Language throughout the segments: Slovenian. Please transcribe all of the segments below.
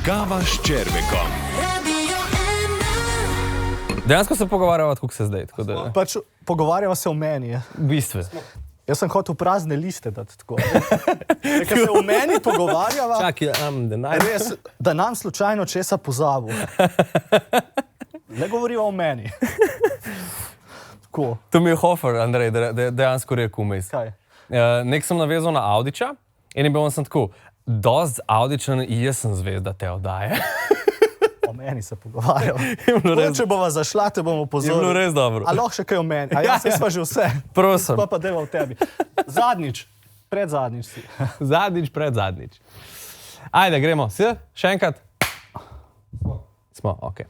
Kava s Červekom. Dejansko se pogovarjava, kako se zdaj. Pač pogovarjava se o meni. V bistvu. Jaz sem hotel prazne liste dati tako. Ker se o meni pogovarjava, res, da nam slučajno česa pozabil. Ne govoriva o meni. Tako. To mi je Hofer, Andrej, dejansko rekel vmes. Kaj? Nek sem navezal na Audiča in je bil sem tako, dost Audičan, jaz sem zvezda te oddaje. O meni se pogovarjava. res- Če bova zašla, te bomo Je bilo pozorili. res dobro. A lahko še kaj o meni? A ja, sva že vse. Prosim. Pa deva o tebi. Zadnjič, predzadnjič si. Zadnjič, predzadnjič. Ajde, gremo. Si? Še enkrat? Smo, ok.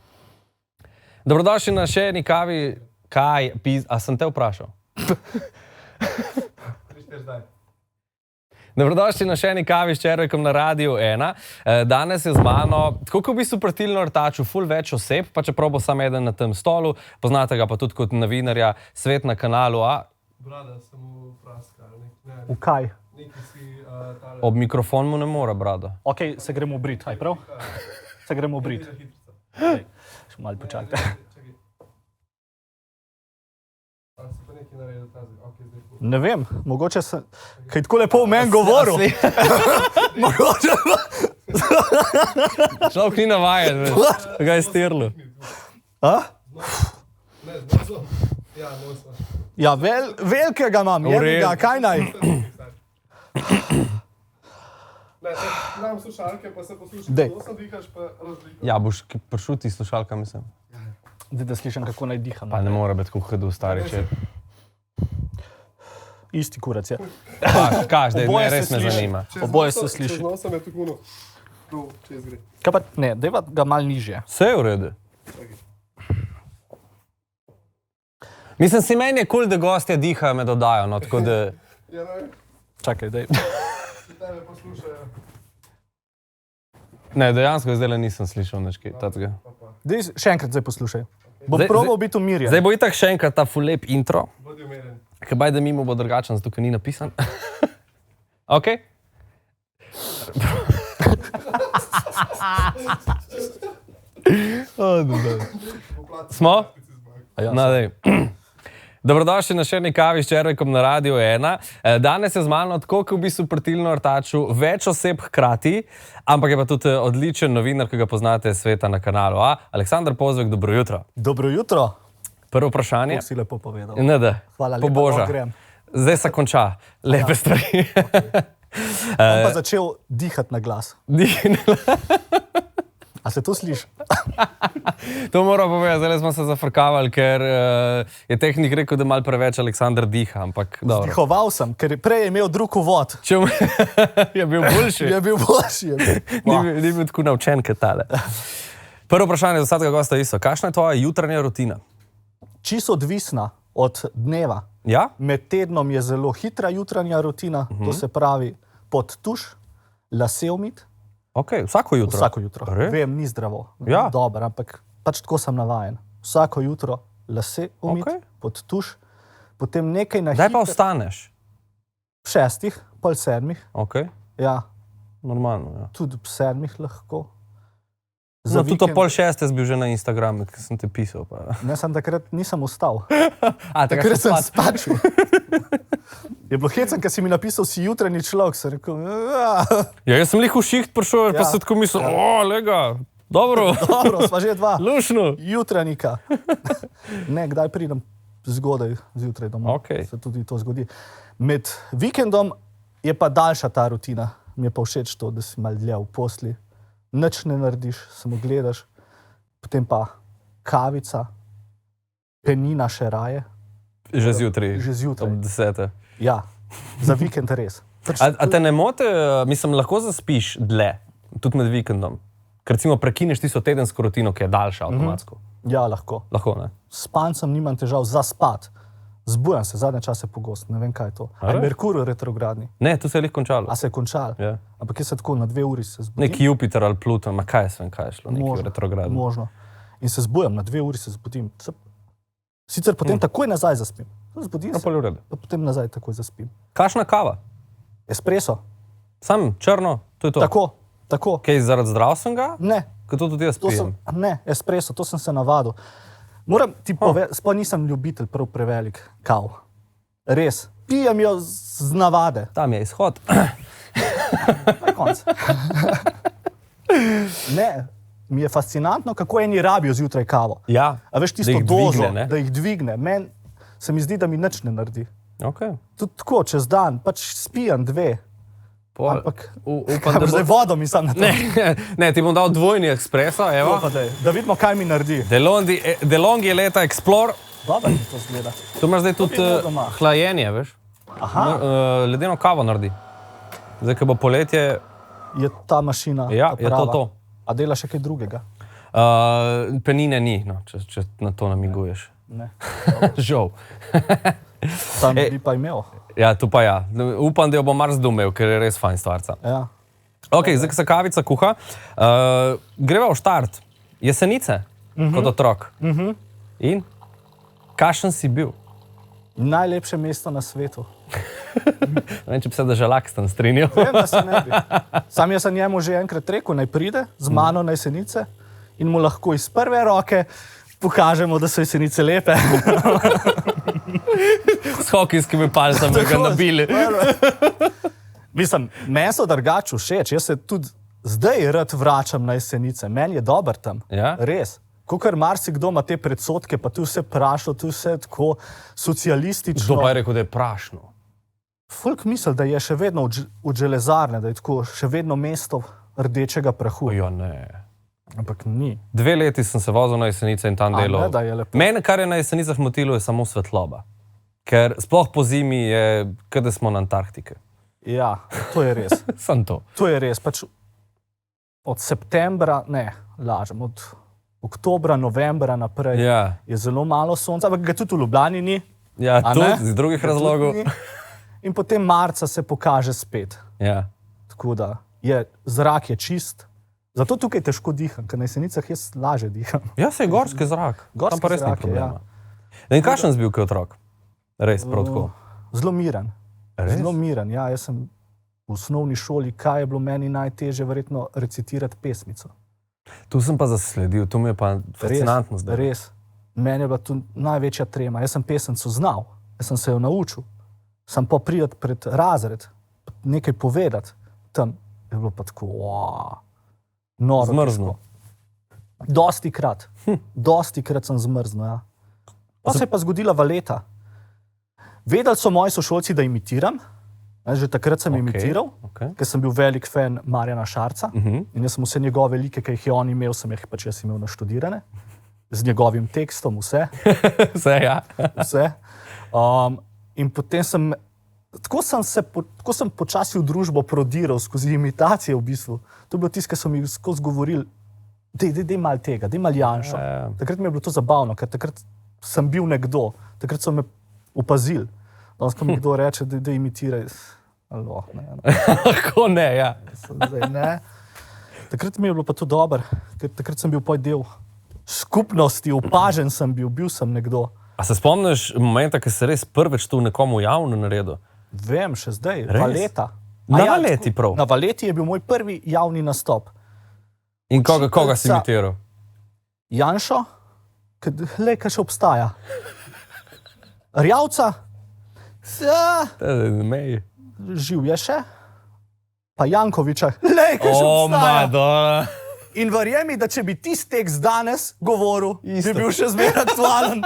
Dobrodošli na še eni kavi. A sem te vprašal? Dobrodošli na še eni kavi s Červekom na Radiu 1. Danes je z mano, tako kot v bistvu pratilno rtaču, ful več oseb, pa čeprav bo sam eden na tem stolu, poznate ga pa tudi kot novinarja, Svet na kanalu A. Brada, sem v praska. V kaj? Neki si tale... Ob mikrofon mu ne more, brado. Ok, se gremo brit, aj prav? Se gremo brit. Še malo počakajte. Čakaj. Ali si pa nekaj naredil tazi? Ok, zdaj je Ne vem, mogoče sem, kaj tako lepo o meni govoril. Mogoče pa... Človek ni navajen, veš, ga je stirlo. A? Ne, znosom. Ja, nosom. Ja, velikega imam, jednega, kaj naj? Ne, nam slušalke, pa se poslušaš, Dej. nosom dihaš, pa razliko. Ja, boš prišel ti slušalka, mislim. Zdaj, da slišim, kako naj diham. Pa ne more biti tako hodu, stari čep. Isti kurac je. Kaž, dej, Oboje ne, res se me sliši. zanima. Oboje se sliši. Čez nosom je tako ono. Tu, čez gre. Kaj pa, ne, dajva ga malo nižje. Vse je v redu. Mislim, si meni je kul, da gostje dihajo med oddajo, no, tako da... Ja, ne vem, Čakaj, daj. če tebe poslušajo. Ne, dejansko zdaj nisem slišal nič kaj takega. Daj še enkrat zdaj poslušaj. Bom Zdaj- probal biti umirjen. Zdaj bo itak še enkrat ta ful lep intro, Bodi umeren. ker bajde mimo bo drugačen, zato ker ni napisan. Ok? Smo? Ja, No, dej. Dobrodošli na še eni kavi s Červekom na Radiu 1. Danes je z mano tako, kot v bistvu pratilno rtaču, več oseb hkrati, ampak je pa tudi odličen novinar, ki ga poznate, Sveta na kanalu A. Aleksander Pozvek, dobro jutro. Dobro jutro. Prvo vprašanje. Si lepo povedal. Ne, da. Hvala lepa, Poboža. da grem. Zdaj se konča. Lepe stvari. Bom pa začel dihati na glas. A se to sliši? To moram povedati, zdaj smo se zafrkavali, ker je tehnik rekel, da malo preveč Aleksander diha, ampak dobro. Dihoval sem, ker prej je imel drug uvod. Je bil boljši. Je bil boljši. Ni bil tako naučen, kot tale. Prvo vprašanje za vsakega gosta isto. Kakšna je tvoja jutranja rutina? Čisto odvisna od dneva. Ja? Med tednom je zelo hitra jutranja rutina, to se pravi pod tuš, lase umit. Ok, vsako jutro. Vsako jutro. Re? Vem, ni zdravo. Ja. Dobro, ampak pač tako sem navajen. Vsako jutro lase umit, Okej. pod tuš, potem nekaj na Kdaj pa hitro- vstaneš? 6, pol 7. Ok, Ja, normalno. Ja. tudi ob 7 lahko. No, tudi o 5:30 bil že na Instagramu, ker sem te pisal. Pa. Ne, sem takrat nisem vstal. A, Takrat sem spat. spačil. Je bilo hecen, ker si mi napisal, si jutranji človek. Sem rekel, Ja, jaz sem lih v šiht prišel, pa Ja. sem tako mislil, lega, dobro, dobro, sva že dva. lušno. Jutranjika. Ne, kdaj pridem zgodaj zjutraj domov. Okej. Se tudi to zgodi. Med vikendom je pa daljša ta rutina. Mi je pa všeč to, da si malo dlje v posli. Nič ne narediš, samo gledaš. Potem pa kavica, penina še raje. Že zjutraj. Že zjutraj. Ob 10. Ja, za vikend res. Pač, A te ne mote, mislim, lahko zaspiš dlje, tudi med vikendom? Ker recimo prekineš tisto tedensko rutino, ki je daljša avtomatsko. ja, lahko. Lahko, ne? S spancem nimam težav za spat. Zbujam se zadnje čase pogosto, ne vem kaj je to. A res? Merkur je retrogradni. Ne, tu se je lih končalo. A se je končal? Ja. Ampak jaz se tako na 2 uri se zbudim. Neki Jupiter ali Pluton, ma kaj sem, kaj je šlo, neki Možno, retrogradni. Možno. In se zbujam, na 2 uri se zbudim. Sicer potem takoj nazaj zaspim. Zbudim No, se, pa je v redu. pa potem nazaj takoj zaspim. Kakšna kava? Espresso. Sam črno, to je to. Tako, Tako. Kaj zaradi zdravstvenega? Ne, Kot to tudi jaz pijem. ne, espresso, to sem se navadil. Moram ti povedati, sploh nisem ljubitelj prav prevelik kav. Res, pijem jo z navade. Tam je izhod. Na koncu. Ne, mi je fascinantno, kako eni rabijo zjutraj kavo. Ja, A veš, da tisto jih dozo, dvigne, ne? da jih dvigne. Meni se mi zdi, da mi nič ne naredi. Okay. Tudi tako, čez dan, pač spijem 2. Ampak, upam, da zdaj bo... vodo mi sam na to. Ne, ti bom dal dvojni espresso, evo. Da vidimo, kaj mi naredi. DeLonghi je leta Explore. Dobro mi to zgleda. Tu imaš zdaj tudi imel doma. hlajenje, veš? Aha, Ledeno kavo naredi. Zdaj, ko bo poletje, je ta mašina ja, ta je prava. to. A dela še kaj drugega? Penine ni, no, če na to namiguješ. Ne. Žal. Tam bi pa imel. Ja, tu pa ja. Upam, da jo bom Mars dumel, ker je res fajn stvarca. Ja. Ok, zdaj, ko se kavica kuha, greva v štart. Jesenice, kot otrok. In? Kakšen si bil? Najlepše mesto na svetu. Ne vem, če bi se držalak s tem strinjal. Vem, da se ne bi. Sam jaz sem njemu že enkrat rekel, naj pride z mano na Jesenice in mu lahko iz prve roke pokažemo, da so Jesenice lepe. S hokejskimi palcami ga nabili. Mislim, meni so drugače všeč. Jaz se tudi zdaj rad vračam na Jesenice. Meni je dober tam. Ja? Res. Kakor marsikdo ima te predsodke, pa tu vse prašlo, tu vse tako socialistično. Kdo pa je rekel, da je prašno? Folk misli, da je še vedno od železarne, da je tako še vedno mesto rdečega prahu. Ja, ne. Ampak ni. 2 leti sem se vozil na Jesenice in tam A delal. ne, da je lepo. Mene, kar je na Jesenicah motilo, je samo svetloba. Ker sploh po zimi je, kot da smo na Antarktike. Ja, to je res. Sam to. To je res. Pač od septembra, ne, lažem, od oktobra, novembra naprej Ja, je zelo malo sonca, ampak ga tudi v Ljubljani ni. ja A tudi ne? iz drugih Ga tudi razlogov. ni. In potem marca se pokaže spet. Ja. Tako da je, zrak je čist. Zato tukaj težko diham, ker na Jesenicah jaz laže diham. Ja, se je gorski zrak. Gorski Tam pa res ni zrak je, problema. In kakšen si bil kot otrok? Res, prav tako. Zelo miren. Res? Zelo miren. Ja, jaz sem v osnovni šoli, kaj je bilo meni najtežje, verjetno recitirati pesmico. Tu sem pa zasledil, to mi je pa fascinantno zdaj. Res. Meni je bila tu največja trema. Jaz sem pesemco znal, jaz sem se jo naučil. Sam pa pridati pred razred, nekaj povedati, tam je bilo pa tako, noro. Zmrznil. Dosti krat sem zmrznil, ja. Pa se je pa zgodila valeta. Vedeli so moji sošolci, da imitiram. Že takrat sem imitiral, ker sem bil velik fan Marjana Šarca. In jaz sem vse njegove like, ki jih je on imel, sem jih pač jaz imel naštudirane. Z njegovim tekstom, vse. Vse, ja. Vse. In potem sem, tako sem počasi v družbo prodiral skozi imitacije v bistvu. To je bilo tisto, kar so mi skozi govorili, dej mal tega, dej mal Janšo. Takrat mi je bilo to zabavno, ker takrat sem bil nekdo, takrat so me opazili. Danes, ko mi kdo reče, da imitiraj, Kako ne, ja. Zdaj, ne. Takrat mi je bilo pa to dobro, ker takrat sem bil del skupnosti, opažen sem bil sem nekdo. A se spomniš momenta, ko si res prvič tu nekomu javno naredil? Vem, še zdaj, Res? Valeta. Na Valeti prav? Na Valeti je bil moj prvi javni nastop. In koga si imitiral? Janšo, le, kaj še obstaja. Rjavca, živ je še, pa Jankoviča, le, kaj še obstaja. In verjemi, da če bi tisti tekst danes govoril, bi bil še zmeraj aktualen.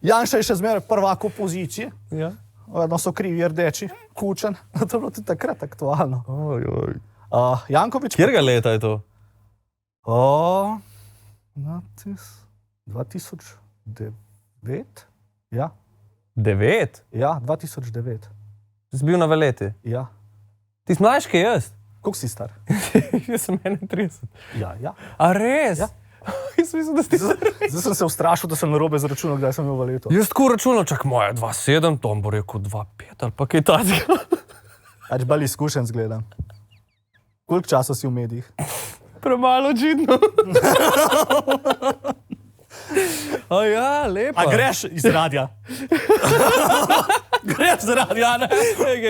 Janša je še zmeraj prvak opozicije. Ja. Vedno so krivi rdeči, kučen. To je bilo tudi takrat aktualno. Jankovič... Kjerega leta je to? 2009? Ja. 9? Ja, 2009. Si bil na Valeti? Ja. Ti si mlajši kot jaz? Koliko si star? Jaz sem 31. Ja, ja. A res? Ja. Jaz mislim, da si star. Zdaj sem se ustrašil, da sem narobe zračunal, kdaj sem imel Valeto. Jaz tako računal, čak moja 2,7, to bo rekel 2,5 ali pa kaj takega. Ač bolj izkušen zgledam. Koliko časa si v medijih? Premalo očitno. A ja, lepo. A greš iz radia? Grem zaradi, ja, ne.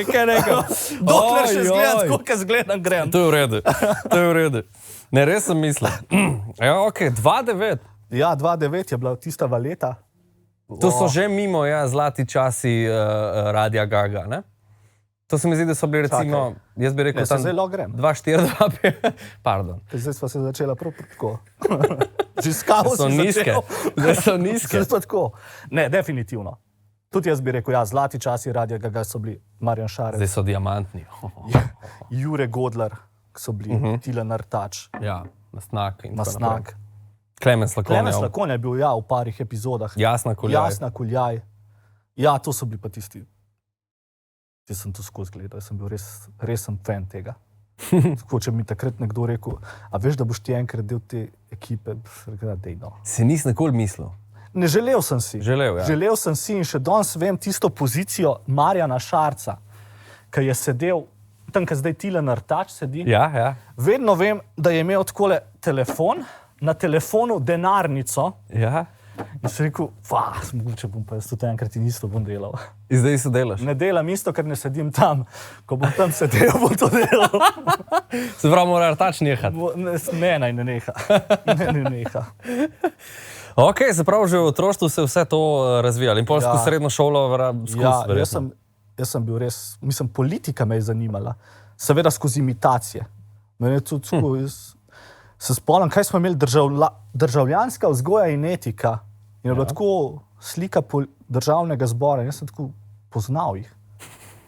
Kaj rekel? Dokler še Ojoj. zgledam, tako kot zgledam, grem. To je v redu, to je v redu. Ne, res sem mislil. Ja, ok, 2-9. Ja, 2009 je bila tista valeta. To so že mimo, ja, zlati časi Radia Gaga, ne? To se mi zdi, da so bili recimo, jaz bi rekel, Ne, se zdaj lahko grem. 2-4-2-5, pardon. Zdaj sva se začela prav tako. Že s kavo So si nizke, začel. zdaj so nizke. Zdaj pa tako. Ne, definitivno. Tudi jaz bi rekel, ja, zlati časi Radia Gaga so bili Marjan Šarec, Zdaj so diamantni. Jure Godler, so bili Tilen Artač, Ja, Masnak in tako Masnak. naprej. Klemen Slakonja. Klemen Slakon je bil, ja, v parih epizodah. Jasna Kuljaj. Jasna Kuljaj. Ja, to so bili pa tisti. Jaz sem to skozi gledal, jaz sem bil res sem fan tega. Tako, če mi takrat nekdo rekel, a veš, da boš ti enkrat del te ekipe, rekel, dej no. Se nisem nikoli mislil. Ne, želel sem si. Želel, ja. Želel sem si in še danes vem tisto pozicijo Marjana Šarca, ki je sedel tam, kjer zdaj Tilen Artač sedi. Ja, ja. Vedno vem, da je imel takole telefon, na telefonu denarnico Ja. in sem rekel, mogoče bom pa jaz tudi enkrat in isto bom delal. In zdaj se delaš. Ne delam isto, ker ne sedim tam. Ko bom tam sedel, bom to delal. Se pravi, mora Artač nehati. Ne, naj ne neha. Ne neha. Ok, se pravi, že v otroštvu se je vse to razvijalo. In polsko srednjo šolo skozi, Ja, verjetno. jaz sem bil res, mislim, politika me je zanimala. Seveda skozi imitacije. Mene je tudi tako, jaz se spomnim, kaj smo imeli državljanska vzgoja in etika. In je bila tako slika državnega zbora. Jaz sem tako poznal jih.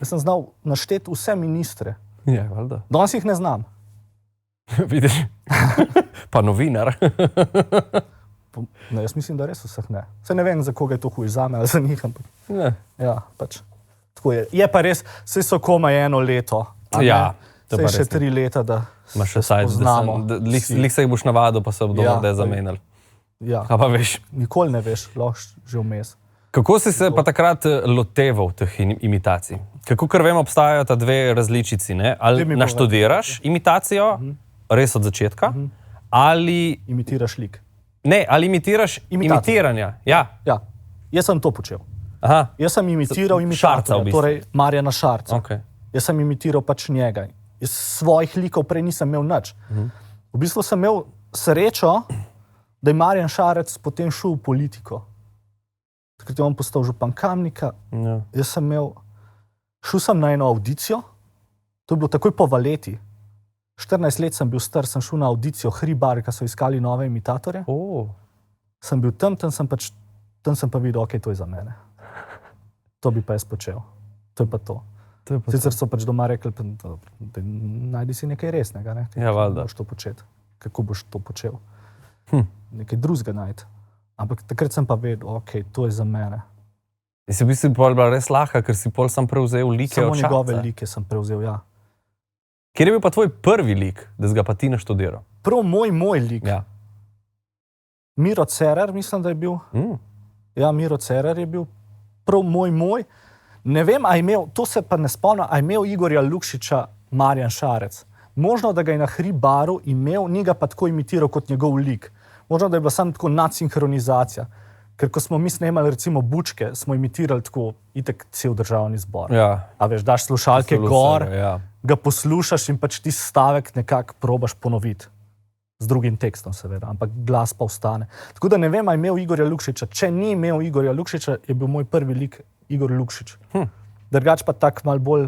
Jaz sem znal našteti vse ministre. Ja, valjda. Danes jih ne znam. Vidiš? Pa novinar. Ne, jaz mislim, da res vseh ne. Saj ne vem, za koga je to huj, zame ali za njih, ampak Ne. ja, pač. Tako je. Je pa res, saj so komaj 1 leto. a ne? Ja, to pa Saj še res ne. 3 leta, da Imaš še saj, poznamo. lih se jih boš navadil, pa se bodo Ja, morda pa- zamenjali. Ja, A pa veš. nikoli ne veš, lahko že vmes. Kako si se pa takrat loteval teh imitacij? Kako, ker vem, obstajajo ta dve različici, ne? Ali Daj mi naštudiraš imitacijo, res od začetka, ali, Imitiraš lik. ne, ali imitiraš Imitacijo. imitiranja. Ja, Ja, jaz sem to počel. aha, Jaz sem imitiral Šarca v imitatorja, bistvu. torej Marjana Šarca. ok. Jaz sem imitiral pač njega. Jaz svojih likov prej nisem imel nič. V bistvu sem imel srečo, da je Marjan Šarec potem šel v politiko. Takrat je on postal župan Kamnika. Ja. Jaz sem šel sem na eno avdicijo, to je bilo takoj po valeti. 14 let sem bil star, sem šel na avdicijo Hribar, ki so iskali nove imitatorje. Sem bil tam sem pa videl, ok, to je za mene. To bi pa jaz počel. To je pa to. To je pa Sicer so pač doma rekli, da najdi si nekaj resnega, ne? Ja, valjda. Boš to početi. Kako boš to počel? Nekaj drugega najti. Ampak takrat sem pa vedel, ok, to je za mene. In si v bistvu pol bila res lahka, ker si pol sam prevzel like Samo od njegove Šarca. like sem prevzel, ja. Kjer je bil pa tvoj prvi lik, da si ga pa ti naštudiral? Prav moj lik. Ja. Miro Cerar, mislim, da je bil. Ja, Miro Cerar je bil prav moj. Ne vem, a je imel, to se pa ne spomnim, a je imel Igorja Lukšiča Marjan Šarec. Možno, da ga je na Hribaru imel, ni ga pa tako imitiral kot njegov lik. Možno, da je bila samo tako nadsinhronizacija. Ker ko smo mi snemali recimo Bučke, smo imitirali tako itek cel državni zbor. Ja. A veš, daš slušalke Absolutno, gor, ja. ga poslušaš in pač ti stavek nekako probaš ponoviti. Z drugim tekstom seveda, ampak glas pa ostane. Tako da ne vem, a je imel Igorja Lukšiča. Če ni imel Igorja Lukšiča, je bil moj prvi lik Igor Lukšič. Drugač pa tak mal bolj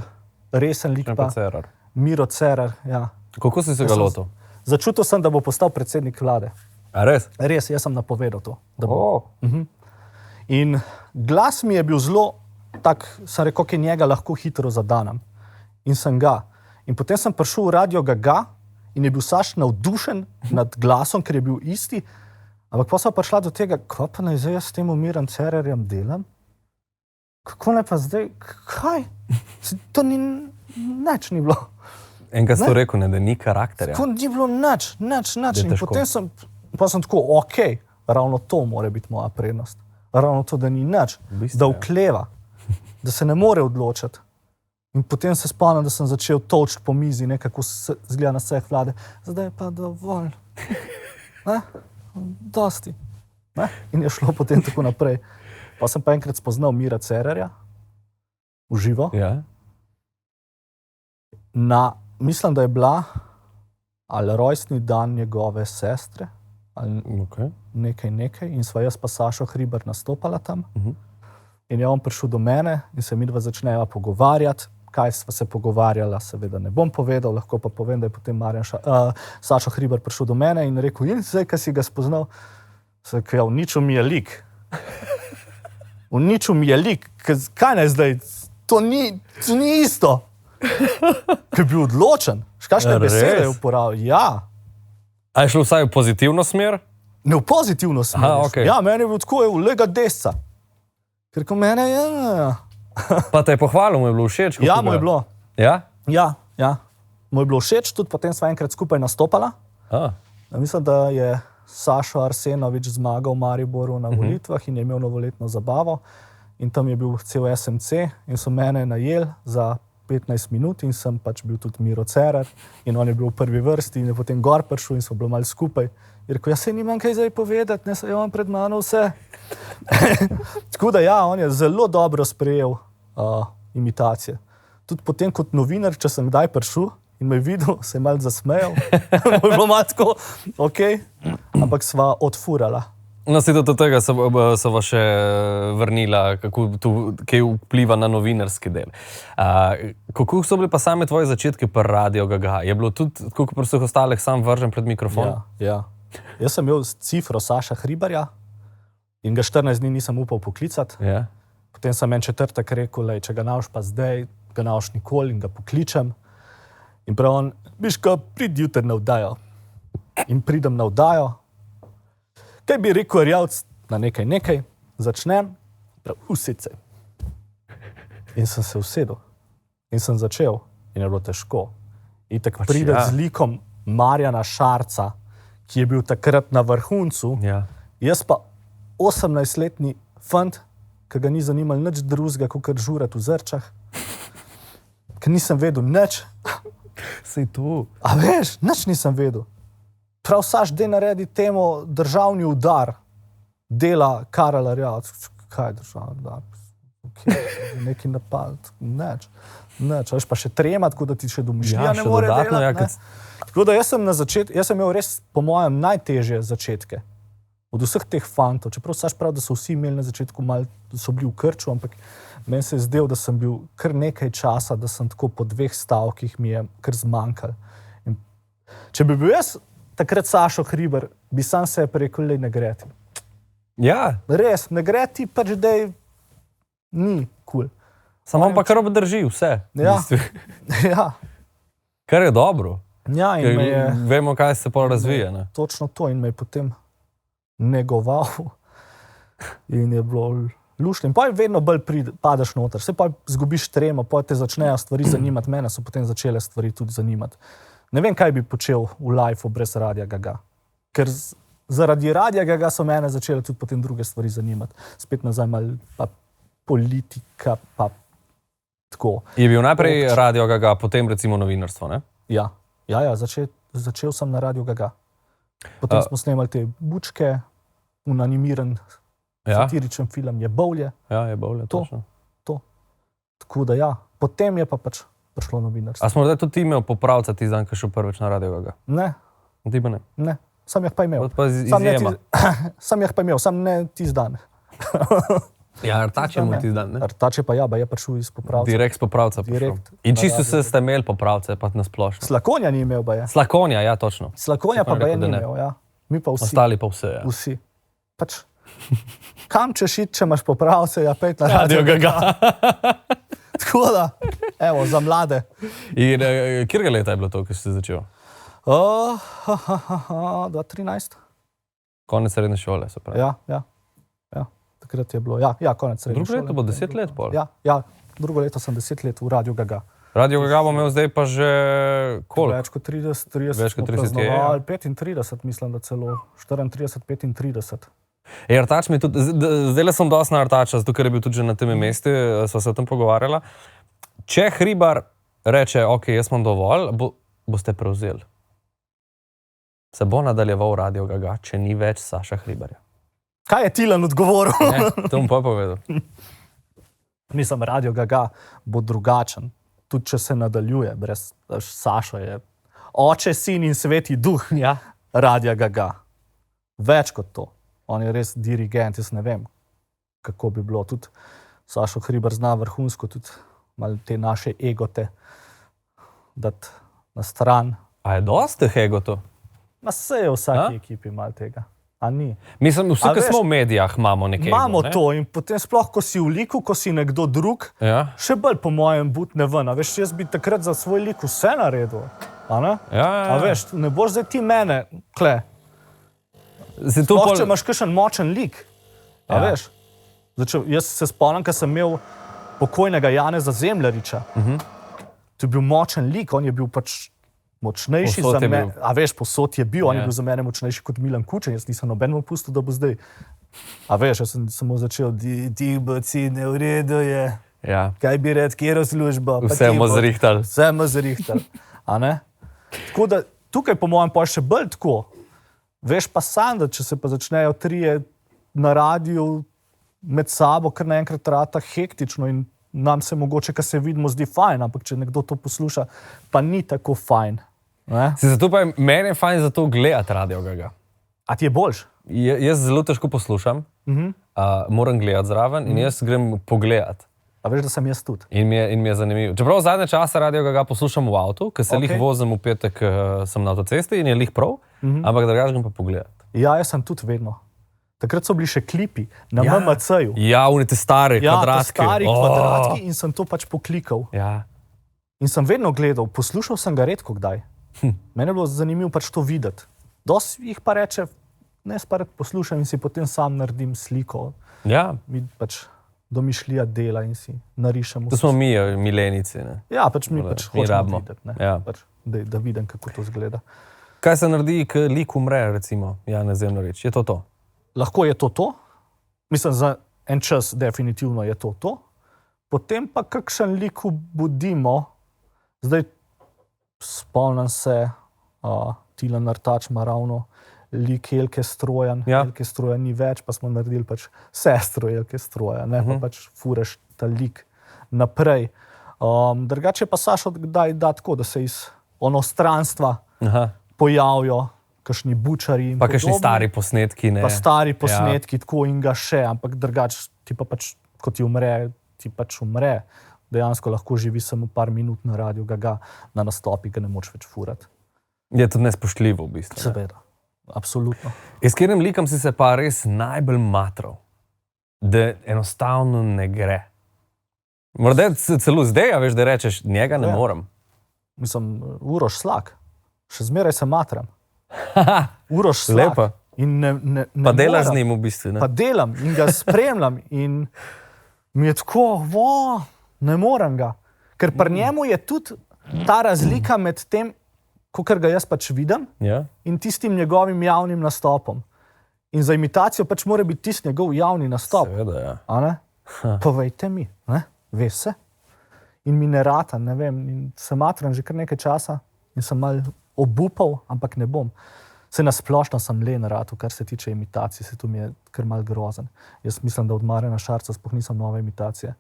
resen lik pa Cerar. Miro Cerar. Ja. Kako si se ga lotil? Začutil sem, da bo postal predsednik vlade. A res? Res, jaz sem napovedal to. Da bo. In glas mi je bil zelo tak, sem rekel, ki njega lahko hitro zadanem. In sem ga. In potem sem prišel v Radio Gaga in je bil Saš navdušen nad glasom, ker je bil isti. Ampak pa sem prišla do tega, kako pa naj zdaj jaz s tem Mirom Cerarjem delam? Kako naj pa zdaj, kaj? To ni, nič ni bilo. Enkrat si to rekel, ne, da ni karakterja. Tako ni bilo nič. In težko. potem sem tako, ok, ravno to mora biti moja prednost. Ravno to, da ni nič, V bistvu, da ja. ukleva, da se ne more odločiti. In potem se spomnim, da sem začel točiti po mizi, nekako zgleda na vseh vlade. Zdaj je pa dovolj. Ne? Dosti. Ne? In je šlo potem tako naprej. Pa sem pa enkrat spoznal Mira Cerarja v živo. Ja. Mislim, da je bila ali rojstni dan njegove sestre, ali Okay. nekaj, in sva jaz pa Sašo Hribar nastopala tam. In je on prišel do mene in se midva začneva pogovarjati. Kaj sva se pogovarjala, seveda ne bom povedal, lahko pa povem, da je potem Sašo Hribar prišel do mene in rekel, in zdaj, kaj si ga spoznal, se je v niču mi je lik. V niču mi je lik, kaj naj zdaj, to ni isto. Ker je bil odločen, kakšne besede je uporabil. Ja. A je šlo vsaj v pozitivno smer? Ne v pozitivno smer. Aha, okay. Ja, meni je bil tako, je v lega desca. Ker ko mene je... Pa te je pohvalil, mu je bilo všeč? Ja, mu je bilo. Ja? Ja. Mu je bilo všeč, tudi potem sva enkrat skupaj nastopala. Mislim, da je Sašo Arsenovič zmagal v Mariboru na volitvah in je imel novoletno zabavo. In tam je bil cel SMC in so mene najeli za 15 minut in sem pač bil tudi Miro Cerar in on je bil v prvi vrsti in je potem gor prišel in so bili malo skupaj. Je rekel, jaz se nimam kaj zdaj povedati, ne se je on pred mano vse. Tako da ja, on je zelo dobro sprejel imitacije. Tudi potem kot novinar, če sem kdaj prišel in me videl, se je malo zasmejal. Je bilo malo tako, ok, ampak sva odfurala. No, si do tega so vas še vrnila, kako tu kaj vpliva na novinarski del. Kako so bili pa same tvoje začetke pri Radio Gaga? Je bilo tudi, kot pri vseh ostalih, sam vržen pred mikrofon? Ja. Jaz sem imel cifro Saša Hribarja in ga 14 dni nisem upal poklicati. Ja. Potem sem en četrtek rekel, če ga naš pa zdaj, ga naš nikoli in ga pokličem. In prav on, viš, ko pridi jutri na vdajo. In pridem na vdajo. Kaj bi rekel Rjavc na nekaj, začnem, prav, usedse. In sem se usedel. In sem začel. In je bilo težko. In tako pride z likom Marjana Šarca, ki je bil takrat na vrhuncu. Ja. Jaz pa 18-letni fant, ki ga ni zanimalo nič drugega, kot žurat v Zrčah. Ker nisem vedel nič. Sej tu. A veš, nič nisem vedel. Prav Saš, dej naredi temu državni udar. Dela Karel Rjavc. Kaj je državni udar? Okay. Neki napad. Nič. Veš pa še trema, tako da ti še domišljija ne more delati. Tako da jaz sem imel res, po mojem, najtežje začetke. Od vseh teh fantov. Čeprav Saš pravi, da so vsi imeli na začetku malo, da so bili v krču, ampak meni se je zdel, da sem bil kar nekaj časa, da sem tako po 2 stavkih mi je kar zmanjkal. In če bi bil jaz takrat Sašo Hribar, bi sam se rekel, ne gre ti. Ja. Res, ne gre ti, pač dej ni kul. Samo on pa kar obdrži vse. Ja. Ja. Kar je dobro. Ja, in me je... Vemo, kaj se pol razvija. Ne? Točno to in me je potem negoval in je bilo luštno. In pa vedno bolj padeš noter, se pa zgubiš tremo, pa te začnejo stvari zanimati, mene so potem začele stvari tudi zanimati. Ne vem, kaj bi počel v live brez Radia Gaga, ker zaradi Radia Gaga so mene začele tudi potem druge stvari zanimati. Spet nazaj malo pa politika, pa tako. Je bil najprej Radio Gaga, potem recimo novinarstvo, ne? Ja, začel sem na Radio Gaga. Potem smo snemali te bučke, unanimiran satiričen film Je bolje. Ja, Je bolje, točno. To. Tako da ja, potem je pa pač prišlo novinarstvo. A smo morda tudi ti imel popravca ti dan, ki šel prvič na Radio Gaga? Ne. Ti pa ne? Ne, sam jih pa imel. Pa izjema. Sam jih pa imel, sam ne tisti dan. Ja, Artač je mu tisti dan, ne? Artač je pa ja, je prišel iz popravca. Direkt z popravca prišel. In čisto ste imeli popravce, pa na splošno. Slakonja ni imel, ba je. Slakonja, ja, točno. Slakonja pa je ni imel, ja. Mi pa vsi. Ostali pa vse, ja. Vsi. Pač, kam češ iti, če imaš popravce, ja, pet na Radio Gaga. Tako da, evo, za mlade. In kjerga leta je bilo to, ko si začel? 2013. Konec srednje šole, se pravi. Ja. Takrat je bilo, konec srednje šole. Drugo leto bo 10 let pol. Ja, drugo leto sem 10 let v Radio Gaga. Radio Gaga bo imel zdaj pa že koliko? Več kot 30 Več kot 30 je. 35, mislim, da celo 34, 35. Artač mi tudi, zdaj sem dosti na Artača, zato ker je bil tudi že na tem mestu, sva se o tem pogovarjala. Če Hribar reče, ok, jaz imam dovolj, boste prevzeli. Se bo nadaljeval Radio Gaga, če ni več Saša Hribarja. Kaj je Tilan odgovoril? Ne, to bom pa povedal. Mislim, Radio Gaga bo drugačen, tudi če se nadaljuje, brez Sašo je oče, sin in sveti duh Radia Gaga. Več kot to. On je res dirigent, jaz ne vem, kako bi bilo. Tudi Sašo Hribar zna vrhunsko tudi malo te naše egote dati na stran. A je dosti teh egotov? Ma se je v vsaki ekipi malo tega. A ni? Mislim, vsi, ki smo v medijah, imamo nekaj. Imamo to in potem sploh, ko si v liku, ko si nekdo drug, še bolj po mojem butne ven. A veš, jaz bi takrat za svoj lik vse naredil. A ne? A veš, ne boš zdaj ti mene, kle. Sploh, če imaš kakšen močen lik. A veš? Jaz se spomnim, ko sem imel pokojnega Janeza Zemljariča. To je bil močen lik, on je bil pač močnejši za mene. A veš, posod je bil, on je bil za mene močnejši kot Milan Kučan, jaz nisem nobenemu pustil, da bo zdaj. A veš, jaz sem samo začel, ti boci, ne v redu je. Kaj bi red, kjero službo? Vse mu zrihtal. Vse mu zrihtal. A ne? Tako da tukaj po mojem pa še bolj tako. Veš pa sam, da če se pa začnejo trije na radiju med sabo, kar naenkrat rata hektično in nam se mogoče, ko se vidimo, zdi fajn, ampak če nekdo to posluša, pa ni tako fajn. Zato pa meni je fajn za to gledati Radio Gaga. A ti je boljš? Jaz zelo težko poslušam, moram gledati zraven in jaz grem pogledati. A veš, da sem jaz tudi? In mi je zanimivo. Čeprav zadnje čase Radio Gaga poslušam v avtu, ker se lih vozim v petek, sem na avtocesti in je lih prav, ampak drugače grem pa pogledati. Ja, jaz sem tudi vedno. Takrat so bili še klipi na MMC-ju. Ja, unite stari kvadratki. Ja, stari kvadratki in sem to pač poklikal. Ja. In sem vedno gledal, poslušal sem ga redko kdaj. Mene je bilo zanimivo pač to videti. Dosti jih pa reče, ne pa poslušam in si potem sam naredim sliko. Ja. Mi pač domišljija dela in si narišemo. To smo mi, milenici, ne? Ja, pač mi pač hočemo videti, ne? Ja. Pač, da vidim, kako to zgleda. Kaj se naredi, ko lik umre, recimo, Janez Zemljarič? Je to? Lahko je to. Mislim, za en čas definitivno je to. Potem pa kakšen lik obudimo. Zdaj spomnim se, Tilen Artač ima ravno lik Elke Strojan. Elke Strojan ni več, pa smo naredili pač sestro Elke Strojan. Pa pač furaš ta lik naprej. Drugače pa Sašo kdaj da tako, da se iz onostranstva pojavijo kakšni bučari in pa kakšni stari posnetki, ne? Pa stari posnetki, tako in ga še, ampak drugače ti pa pač, ko ti umre, ti pač umre. Dejansko lahko živi samo par minut na Radio Gaga, na nastopi ga ne moč več furati. Je to nespoštljivo v bistvu. Seveda, absolutno. S katerim likom si se pa res najbolj matral, da enostavno ne gre? Morda celo zdaj, a veš, da rečeš, njega ne morem. Mislim, Uroš Slak. Še zmeraj se matram. Uroš Slak. Lepa. In ne pa delaš z njim v bistvu, ne? Pa delam in ga spremljam in mi je tako, ne morem ga. Ker pri njemu je tudi ta razlika med tem, kakor ga jaz pač vidim, in tistim njegovim javnim nastopom. In za imitacijo pač mora biti tisti njegov javni nastop. Seveda, ja. A ne? Povejte mi, ne? Ve se? In mi ne rata, ne vem, in se matram že kar nekaj časa in sem mal obupal, ampak ne bom. Se nasplošno sem len ratu, kar se tiče imitacij, se to mi je kar mal grozen. Jaz mislim, da od Marjana Šarca sploh nisem nove imitacije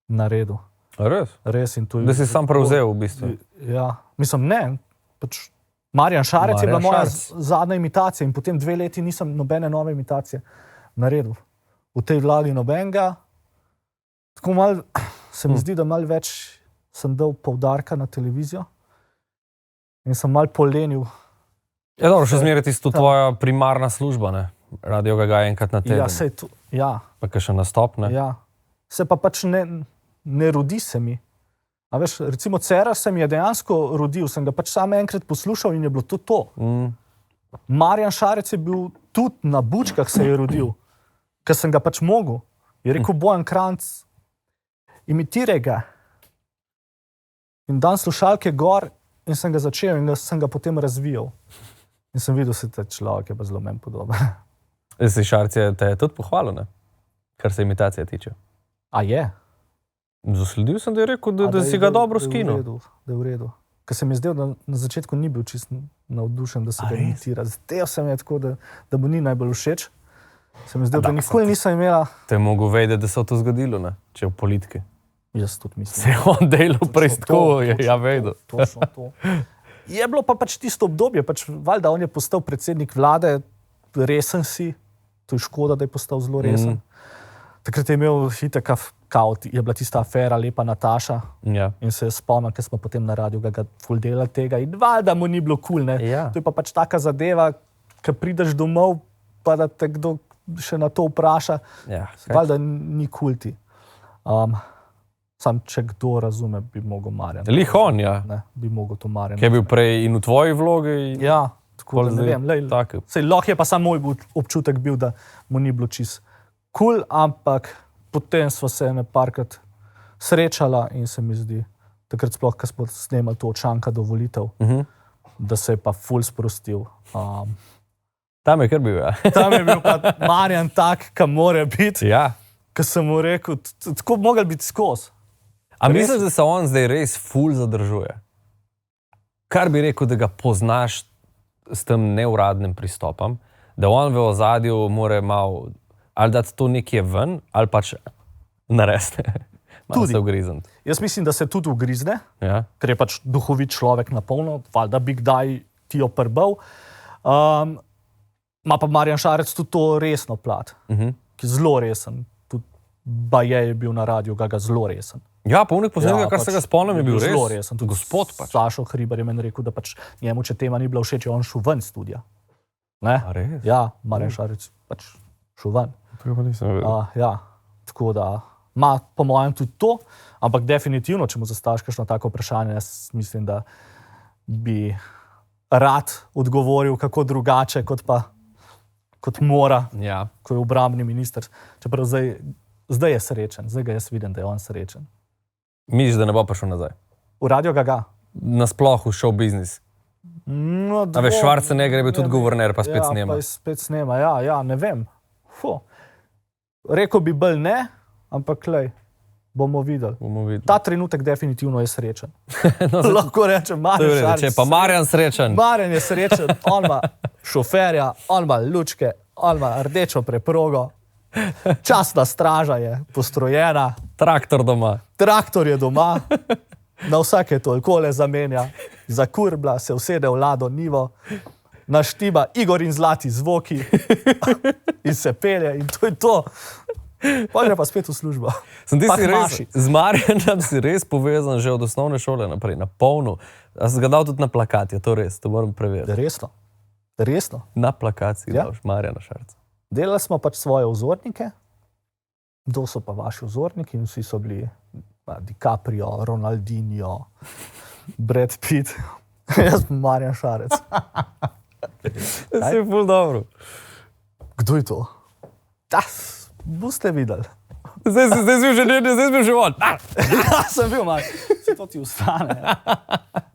naredil. Res? Res in to je... Da si sam prevzel v bistvu. Ja, mislim, ne, pač Marjan Šarec je bila moja zadnja imitacija in potem 2 leti nisem nobene nove imitacije naredil. V tej vladi nobenega. Tako mal, se mi zdi, da mal več sem dal poudarka na televizijo in sem mal polenil. Ja, dobro, še zmeraj tisto tvoja primarna služba, ne? Radio Gaga enkrat na teden. Ja, sej to, ja. Pa kakšen nastop, ne? Ja. Se pa pač ne rodi se mi. A veš, recimo Cerar se mi je dejansko rodil, sem ga pač sam enkrat poslušal in je bilo to. Marjan Šarec je bil tudi na Bučkah se je rodil, ker sem ga pač mogel. Je rekel Bojan Kranc, imitiraj ga. In dan slušalke gor in sem ga začel in sem ga potem razvijal. In sem videl, da se človek je pa zelo meni podoben. Si Šarec te je tudi pohvalil, ne? Kar se imitacije tiče. A je? Zasledil sem, da je rekel, da si ga dobro skinil. Da je v redu. Ker se mi je zdel, da na začetku ni bil čist navdušen, da se ga imitira. Zdaj se mi je tako, da mu ni najbolj všeč. Se mi zdelo, da nikoli nisem imela. Te je mogel vedeti, da se je to zgodilo, ne? Če je v politiki. Jaz tudi mislim. Se je on delal preiskovo, ja vedel. Točno to. Je bilo pa pač tisto obdobje, pač valjda on je postal predsednik vlade, resen si, to je škoda, da je postal zelo resen. Takrat je imel hitek je bila tista afera Lepa Nataša Ja. in se je spomnil, ker smo potem na radiju ga ful delali tega in valjda mu ni bilo kul, ne. Ja. To je pa pač taka zadeva, ko prideš domov, pa da te kdo še na to vpraša, Ja. valjda ni kul ti. Sam, če kdo razume, bi mogel Marjan. Lih on, ja. Ne, bi mogel to Marjan. Ki je bil prej in v tvoji vlogi. Ja, tako Pol da ne zdaj vem. Lej, tak. sej, lahko je pa samo moj občutek bil, da mu ni bilo čist kul, ampak potem sva se parkrat srečala in se mi zdi, takrat sploh, ko smo snemali to Čanka do volitev, da se je pa ful sprostil. Tam je kar bil, ja. Tam je bil pa Marjan tak, kam mora biti, Ja. ko sem mu rekel, tako bi mogel biti skozi. A misliš, da se on zdaj res ful zadržuje? Kar bi rekel, da ga poznaš s tem neuradnim pristopom, da on v ozadju mora malo ali dati to nekje ven, ali pač narediti. Malo Tudi. se ugrizniti. Jaz mislim, da se tudi ugrizne, Ja. ker je pač duhovit človek na polno, valjda bi kdaj ti jo prbal. Ma pa Marjan Šarec tudi to resno plat, ki je zelo resen. Tudi Baje je bil na radiju, ga zelo resen. Ja, polnik posnetka, kar se ga spomnim, je bil res. zelo resen. Tudi Gospod pač. Sašo Hribar je meni rekel, da pač njemu, če tema ni bila všeč, je on šel ven iz studia. Ne? A res? Ja, Marjan Šarec pač šel ven. Tega pa nisem vedel. Ja, tako da ima po mojem tudi to, ampak definitivno, če mu zastaviš kakšno tako vprašanje, jaz mislim, da bi rad odgovoril kako drugače, kot mora, Ja. ko je obrambni minister. Čeprav zdaj je srečen, zdaj ga jaz vidim, da je on srečen. Misliš, da ne bo prišel nazaj? V Radio Gaga. Nasploh v show biznis. No, A veš, Schwarzenegger je bil tudi ne vem. guverner, pa spet Ja, snema. pa spet snema, ja, ne vem. Rekel bi bolj ne, ampak lej, bomo videli. Bomo videli. Ta trenutek definitivno je srečen. No, zdaj- Lahko rečem, to je v redu. Če je pa Marjan srečen. Marjan je srečen, on ima šoferja, on ima lučke, on ima rdečo preprogo, časna straža je postrojena, Traktor doma. traktor je doma, na vsake toliko le zamenja, zakurbla, se usede v Lado Nivo, naštima Igor in zlati zvoki in se pelje in to je to. Pa gre pa spet v službo. Sem ti Pa si res, maši. z Marjanom si res povezan že od osnovne šole naprej, na polno. A si ga dal tudi na plakat, je to res, to moram preveriti. Resno, resno. Na plakat si Ja. daš Marjana Šarca. Delali smo pač svoje vzornike, kdo so pa vaši vzorniki in vsi so bili DiCaprio, Ronaldinho, Brad Pitt, jaz sem Marjan Šarec. Se je ful dobro. Kdo je to? Boste videli. Zdaj si bil že on. Ja, sem bil malo, se to ti ustane. Ja.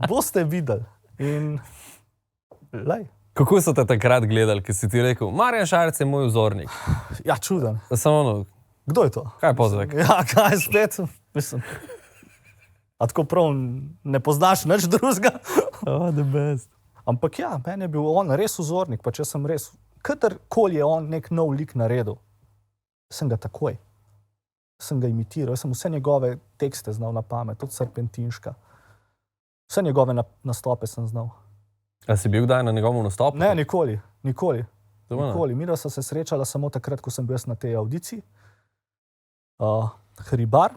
Boste videli. In lej, Kako so te takrat gledali, ki si ti rekel, Marjan Šarec je moj vzornik. ja, čuden. Samo ono, Kdo je to? kaj je pozvek? Ja, kaj spet? Mislim. A tako prav ne poznaš nič drugega? Oh, the best. Ampak ja, meni je bil on res vzornik, pa če sem res, kadarkoli je on nek nov lik naredil, sem ga takoj. Sem ga imitiral, jaz sem vse njegove tekste znal na pamet, tudi Serpentinška. Vse njegove nastope sem znal. A si bil kdaj na njegovem nastopu? Ne, nikoli, nikoli. Doma ne. Nikoli. Midva sva se srečala samo takrat, ko sem bil jaz na tej audiciji. Hribar,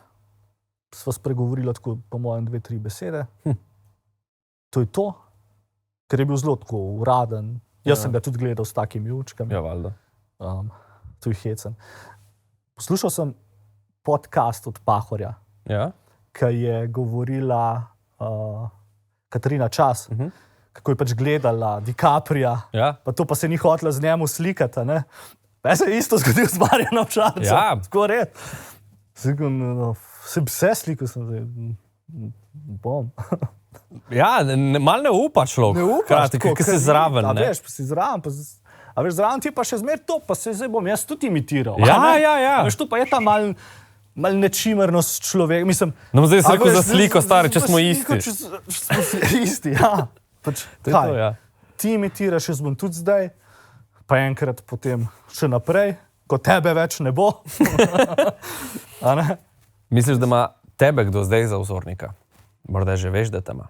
sva spregovorila tako, po mojem, 2-3 besede. To je to, ker je bil zelo tako uraden. Jaz sem ga tudi gledal s takimi učkami. Ja, valjda. To je hecen. Poslušal sem podcast od Pahorja, Ja? ki je govorila Katarina Čas, kako je pač gledala DiCaprija, Ja? pa to pa se ni hotela z njemu slikati. Ne? Pa se je isto zgodilo z Marjanom Šarcem. Ja. Tako red. Se bi se slikal, sem zdaj. Bom. Ja, malo ne upa človek. Ne upaš, Hkrati, tako, ker si ker zraven. A ne. veš, pa si zraven, a veš, zraven ti pa še zmer to, pa se zdaj bom jaz tudi imitiral. Ja, a ne? ja. A veš, to pa je ta mal nečimernost človeka. Mislim, No, zdaj si a rekel veš, za sliko, stari, če za smo sliko, isti. če smo isti, ja. Pač, To je kaj? to, ja. Ti imitiraš, jaz bom tudi zdaj, pa enkrat potem še naprej ko tebe več ne bo. A ne? Misliš, da ima tebe kdo zdaj za vzornika? Morda že veš, da te ima.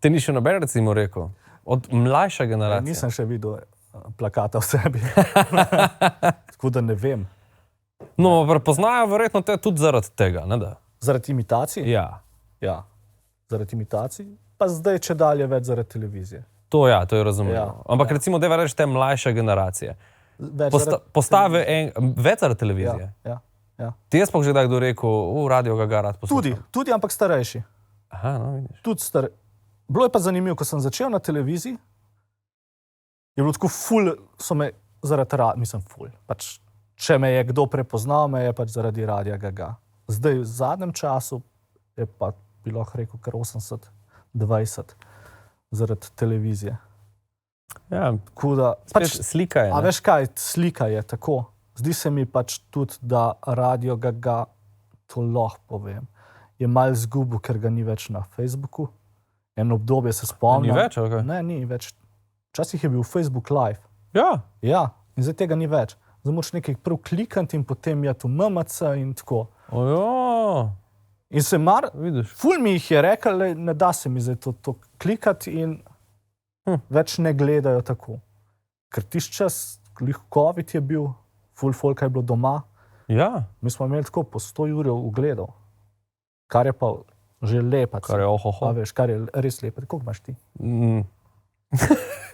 Ti ni še noben recimo rekel, od mlajše generacije. Nisem še videl plakata v sebi. Tako da ne vem. No, prepoznajo verjetno te tudi zaradi tega, ne da? Zaradi imitacij? Ja. Ja. Zaradi imitacij, pa zdaj če dalje več zaradi televizije. To je razumljivo. Ja, Ampak ja. recimo, da reči te mlajše generacije. Več Postave več zaradi televizije. Ja. Ti je sploh že kdaj kdo rekel, radio ga rad poslušam? Tudi, ampak starejši. Aha, no vidiš. Tudi Bilo je pa zanimivo, ko sem začel na televiziji, je bilo tako ful, so me zaradi ful. Pač, če me je kdo prepoznal, me je pač zaradi Radia Ga. Zdaj, v zadnjem času je pa bilo rekel kar 80-20 zaradi televizije. Ja, da, pač, slika je. A veš kaj, slika je tako. Zdi se mi pač tudi, da Radio Ga, to lahko povem, je malo izgubil, ker ga ni več na Facebooku. En obdobje se spomnim. Ni več, ali kaj? Ne, ni več. Včasih je bil Facebook Live. Ja. Ja, in zdaj tega ni več. Zdaj moraš nekaj prav klikati in potem je tu MMC in tako. Ojo. In se ful mi jih je rekel, ne da se mi zdaj to klikati in več ne gledajo tako. Ker tisti čas, COVID je bil, ful folka je bilo doma. Ja. Mi smo imeli tako po 100 ur ugledov, kar je pa že lepa. Kar je ohoho. Veš, kar je res lepa. Koliko imaš ti?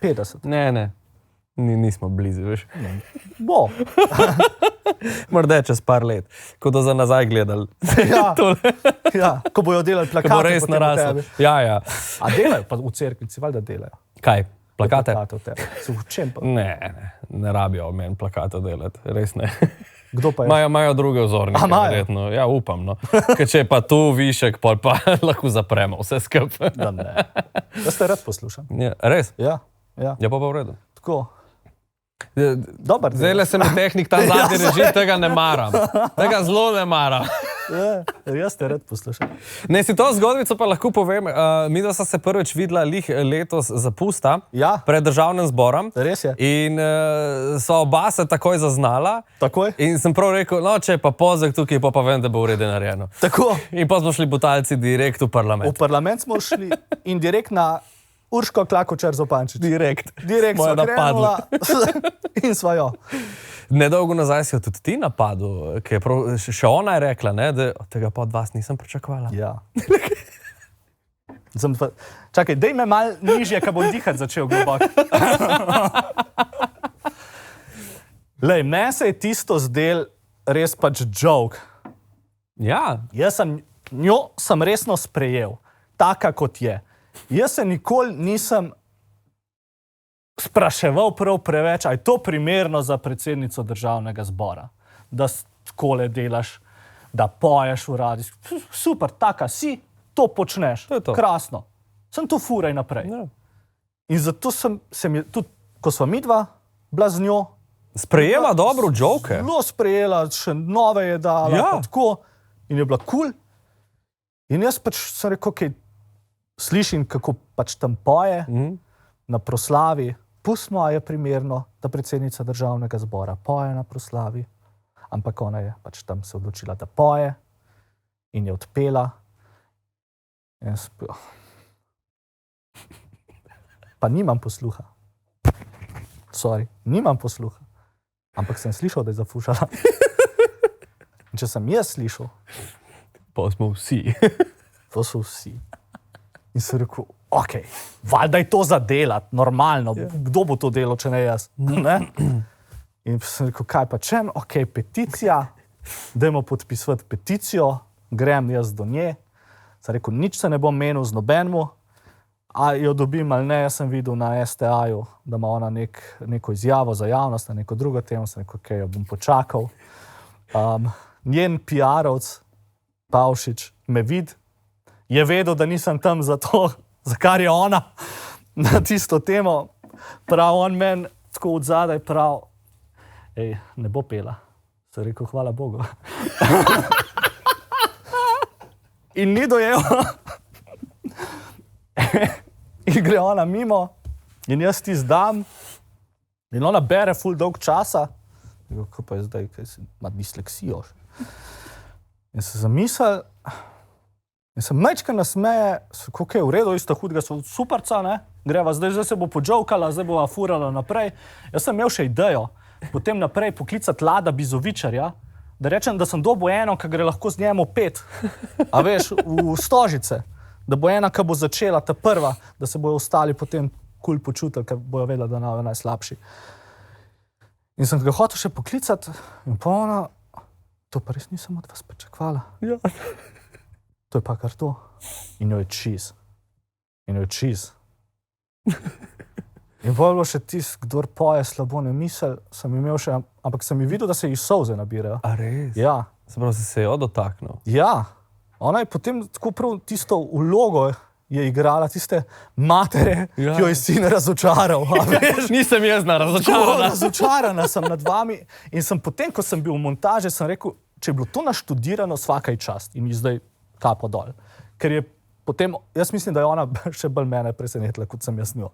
50. Ne. Nismo blizu, veš. Bo. Morda je čez par let, ko to za nazaj gledali. Ja, ko bojo delali plakate. Ko bo res naraslo. Ja. A delajo pa v cerkvici, valjda delajo. Kaj? Plakate? Ne rabijo meni plakate delati, res ne. Kdo pa je? Imajo druge vzornike, verjetno. Ja, upam, no. Ker če je pa tu višek, pa lahko zapremo vse skupaj. Da ne. Jaz te rad poslušam. Ja, res? Ja. Ja, pa v redu. Tako. Dobar. Zdaj se mi tehnik ta zadnji reži, tega ne maram. Tega zelo ne maram. Jaz te rad poslušam. Ne, si to zgodbico pa lahko povem. Mi da sta se prvič videla letos zapusta pred državnim zborom. Res je. In so oba se takoj zaznala. Takoj? In sem prav rekel, no, če je pa pozek tukaj, pa vem, da bo v redu narejeno. Tako. In pa smo šli butalci direkt v parlament. V parlament smo šli in direkt na Urško Klakočar Zopančič. Direkt. Smo krenula in sva jo. Nedolgo nazaj si jo tudi ti napadel, ker še ona je rekla, ne, da tega pa od vas nisem pričakovala. Ja. Čakaj, dej me malo nižje, ko bom dihati začel globoko. Lej, meni se je tisto zdel res pač joke. Ja. Njo sem resno sprejel, taka kot je. Jaz se nikoli nisem spraševal prav preveč, a je to primerno za predsednico državnega zbora, da takole delaš, da poješ v radiju. Super, taka si, to počneš. To je to. Krasno. Sem to furaj naprej. Ja. In zato sem tudi, ko sva midva bila z njo, sprejela dobro joke. Zelo sprejela, še nove je dala, ja. Pa tako. In je bila cool. In jaz pač sem rekel, okay, slišim, kako pač tam poje na proslavi. Pustimo, a je primerno, da predsednica državnega zbora poje na proslavi. Ampak ona je pač tam se odločila, da poje in je odpela. Pa nimam posluha. Sorry, nimam posluha. Ampak sem slišal, da je zafušala. In če sem jaz slišal, pa smo vsi. To so vsi. In sem rekel, ok, valjda je to za delati, normalno. Kdo bo to delal, če ne jaz? Ne? In sem rekel, kaj pa čem? Ok, peticija, dajmo podpisovati peticijo, grem jaz do nje. Sem rekel, nič se ne bom menil z nobenmu, a jo dobim ali ne, jaz sem videl na STA-ju, da ima ona neko izjavo za javnost, na neko drugo temo, sem rekel, ok, jo bom počakal. Njen PR-ovc, Pavšič, me vidi, je vedel, da nisem tam za to, za kar je ona na tisto temo. Prav on meni tako od zadaj prav, ne bo pela. Sem rekel, hvala Bogu. In ni dojel. In gre ona mimo in jaz ti zdam In ona bere ful dolg časa. Kako pa je zdaj, kaj ima disleksijo? In se zamisel, in se mečka nasmeje, kako je v redu, isto hudega so superca, ne? Greva, zdaj se bo podžovkala, zdaj bova furala naprej. Jaz sem imel še idejo, potem naprej poklicati Lada Bizovičarja, da rečem, da sem dobil eno, ki gre lahko z njemu 5. A veš, v Stožice. Da bo ena, ki bo začela, ta prva, da se bojo ostali potem kul počutili, ker bojo vedeli, da je najslabši. In sem ga hotel še poklicati in pa ona, to pa res nisem od vas pričakvala. Ja. To je pa kar to. In jo je čiz. In bolj bilo še kdor poje slabo ne misel, sem imel še, ampak sem videl, da se ji solze nabirajo. A res? Ja. Se pravi, si se jo dotaknil. Ja. Ona je potem tako prav tisto vlogo je igrala, tiste matere, Ja. ki jo je sin razočaral. A veš? Nisem jaz Razočarana sem nad vami. In sem potem, ko sem bil v montaži, sem rekel, če je bilo to naštudirano, svaka je čast. In ji zdaj kapo dol. Ker je potem, jaz mislim, da je ona še bolj mene presenetila, kot sem jaz njo.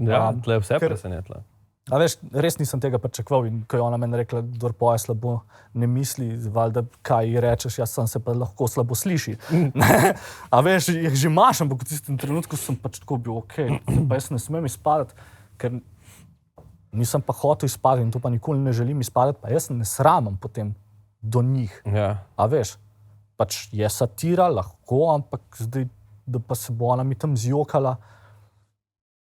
Ja, tle je vse ker- presenetilo. A veš, res nisem tega pričakoval in ko je ona meni rekla, kdor poje slabo, ne misli, valjda, kaj ji rečeš, jaz sem se pa lahko slabo sliši. A veš, jih že imaš, ampak v tistem trenutku sem pač tako bil, okej, pa jaz ne smem izpadati, ker nisem pa hotel izpadati in to pa nikoli ne želim izpadati, pa jaz ne sramam potem do njih. Ja. A veš, pač je satira, lahko, ampak zdaj, da pa se bo ona mi tam zjokala,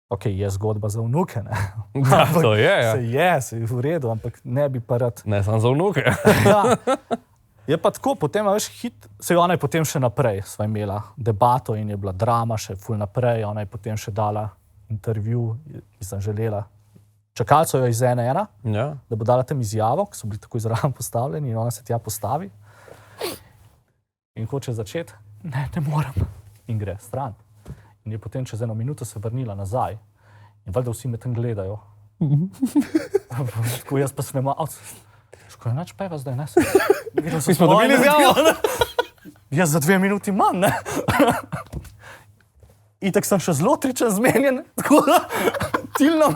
okej, je zgodba za vnuke, ne? Ja, to je, ja. Se je v redu, ampak ne bi pa rad. Ne, samo za vnuke. Ja. Je pa tako, potem, a veš, se je ona je potem še naprej, sva imela debato in je bila drama še ful naprej, ona je potem še dala intervju, ki sem želela. Čakali so jo iz N1, Ja. da bo dala tam izjavo, ki so bili tako zraven postavljeni in ona se tja postavi. In hoče začeti, ne morem. In gre stran. In je potem čez 1 minuto se vrnila nazaj. In valjda vsi me tam gledajo. Tako jaz pa snemalc. Škoda, nač peva zdaj, ne? Mi smo dobili izjavo. Jaz za 2 minuti manj, ne? Itak sem še zelo tričen zmenjen, tako da tilnom,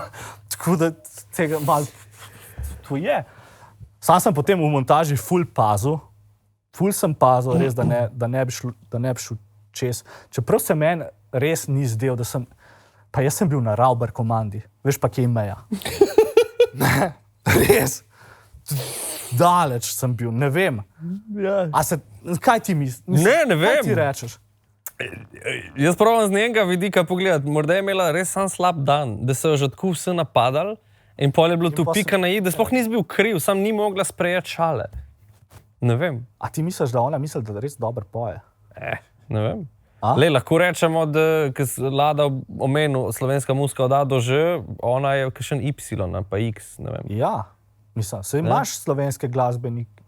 tako da tega malo, to je. Sam sem potem v montaži ful sem pazil, res, da ne bi šel čez. Čeprav se meni res ni zdel, da sem, pa jaz sem bil na Rauber komandi, veš pa, kje je meja. Ne, res. Daleč sem bil, ne vem. Ja. Kaj ti misliš? Ne vem. Kaj ti rečeš? Jaz pravim z njenega vidika pogledati, morda je imela res sam slab dan, da so jo že tako vse napadali in pol je bilo tu pa pika na i, da sploh nisi bil kriv, sam ni mogla sprejeti šale. Ne vem. A ti misliš, da ona misli, da res dobro poje? Ne vem. A? Lej, lahko rečemo, da ko je Lada omenil slovenska muska od A do Ž, ona je kakšen Y, pa X, ne vem. Ja, mislim, saj imaš slovenske glasbenike,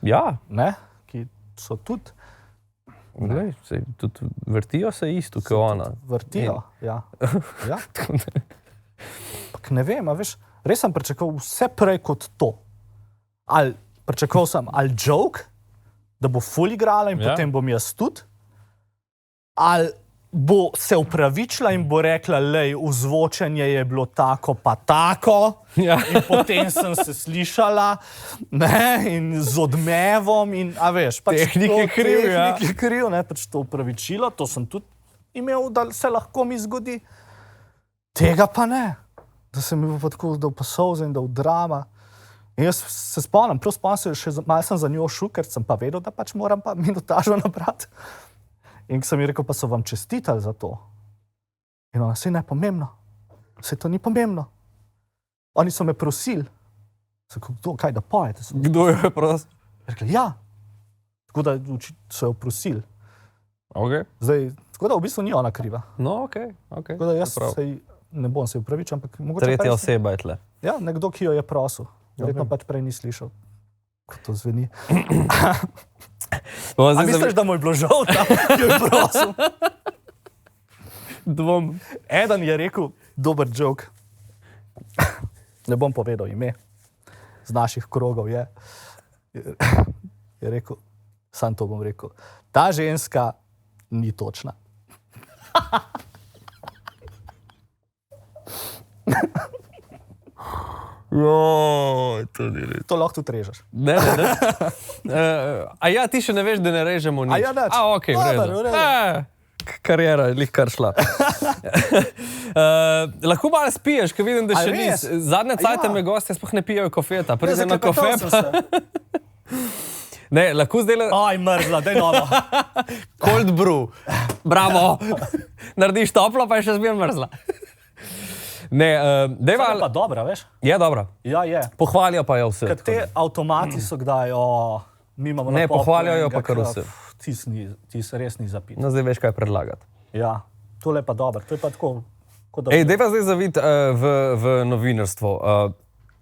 Ja, ne, ki so tudi glej, sej, tudi vrtijo se isto, kot ona. vrtijo. Ja. Ja. Pak ne vem, a veš, res sem pričakoval vse prej kot to. Ali pričakoval sem ali joke, da bo ful igrala in Ja. potem bom jaz tudi, ali bo se upravičila in bo rekla, lej, vzvočenje je bilo tako pa tako. Ja. In potem sem se slišala, ne, in z odmevom, in a veš, pač Tehnik je kriv, ja. tehnik je kriv, ne, pač to upravičilo, to sem tudi imel, da se lahko mi zgodi. Tega pa ne, da se mi bo pa tako dal pa solze in dal drama. In jaz se spomnim, se še malo sem za njo šel, ker sem pa vedel, da pač moram pa minutažo nabrati. In sem ji rekel, pa so vam čestitali za to. In ona, saj ne pomembno, saj to ni pomembno. Oni so me prosili, kdo, kaj da pojete? Kdo je prosil? Rekli, ja. Tako da so jo prosili. Okay. Zdaj, tako da v bistvu ni ona kriva. No, ok. Tako da jaz ne bom se upravičil, ampak mogoče Tretja pa oseba je tle. Ja, nekdo, ki jo je prosil. Verjetno pač prej ni slišal, kako to zveni. A misliš, da mu je bilo žal, ki jo je prosil? Dvom. Eden je rekel, dober joke. Ne bom povedal ime, z naših krogov je rekel, sam to bom rekel, ta ženska ni točna. To ni res. To lahko tudi režeš. Ne. A ja, ti še ne veš, da ne režemo nič. A ja, nič. Ok, v redu. Dobar, v redu. Karijera je lih kar šla. Lahko malo spiješ, ker vidim, da A še res? nisi. Zadnje cajte Ja. me gostje sploh ne pijejo kofeta. Pride na zaklepetal kofe sem pa... se. Ne, lahko zdaj Aj, mrzla, daj novo. cold brew. Bravo. Narediš toplo, pa je še zmeraj mrzla. Ne, dejva... To je pa dobra, veš? Je dobra. Ja, je. Pohvalijo pa jo vse. Ker te avtomati so kdaj, mi imamo Ne, na popu pohvalijo jo enega, pa kar ke, vse. Ti se res ni zapit. No, zdaj veš, kaj predlagati. Ja, tole je pa dobro, to je pa tako, kot da... Ej, dejva zdaj zaviti v novinarstvo.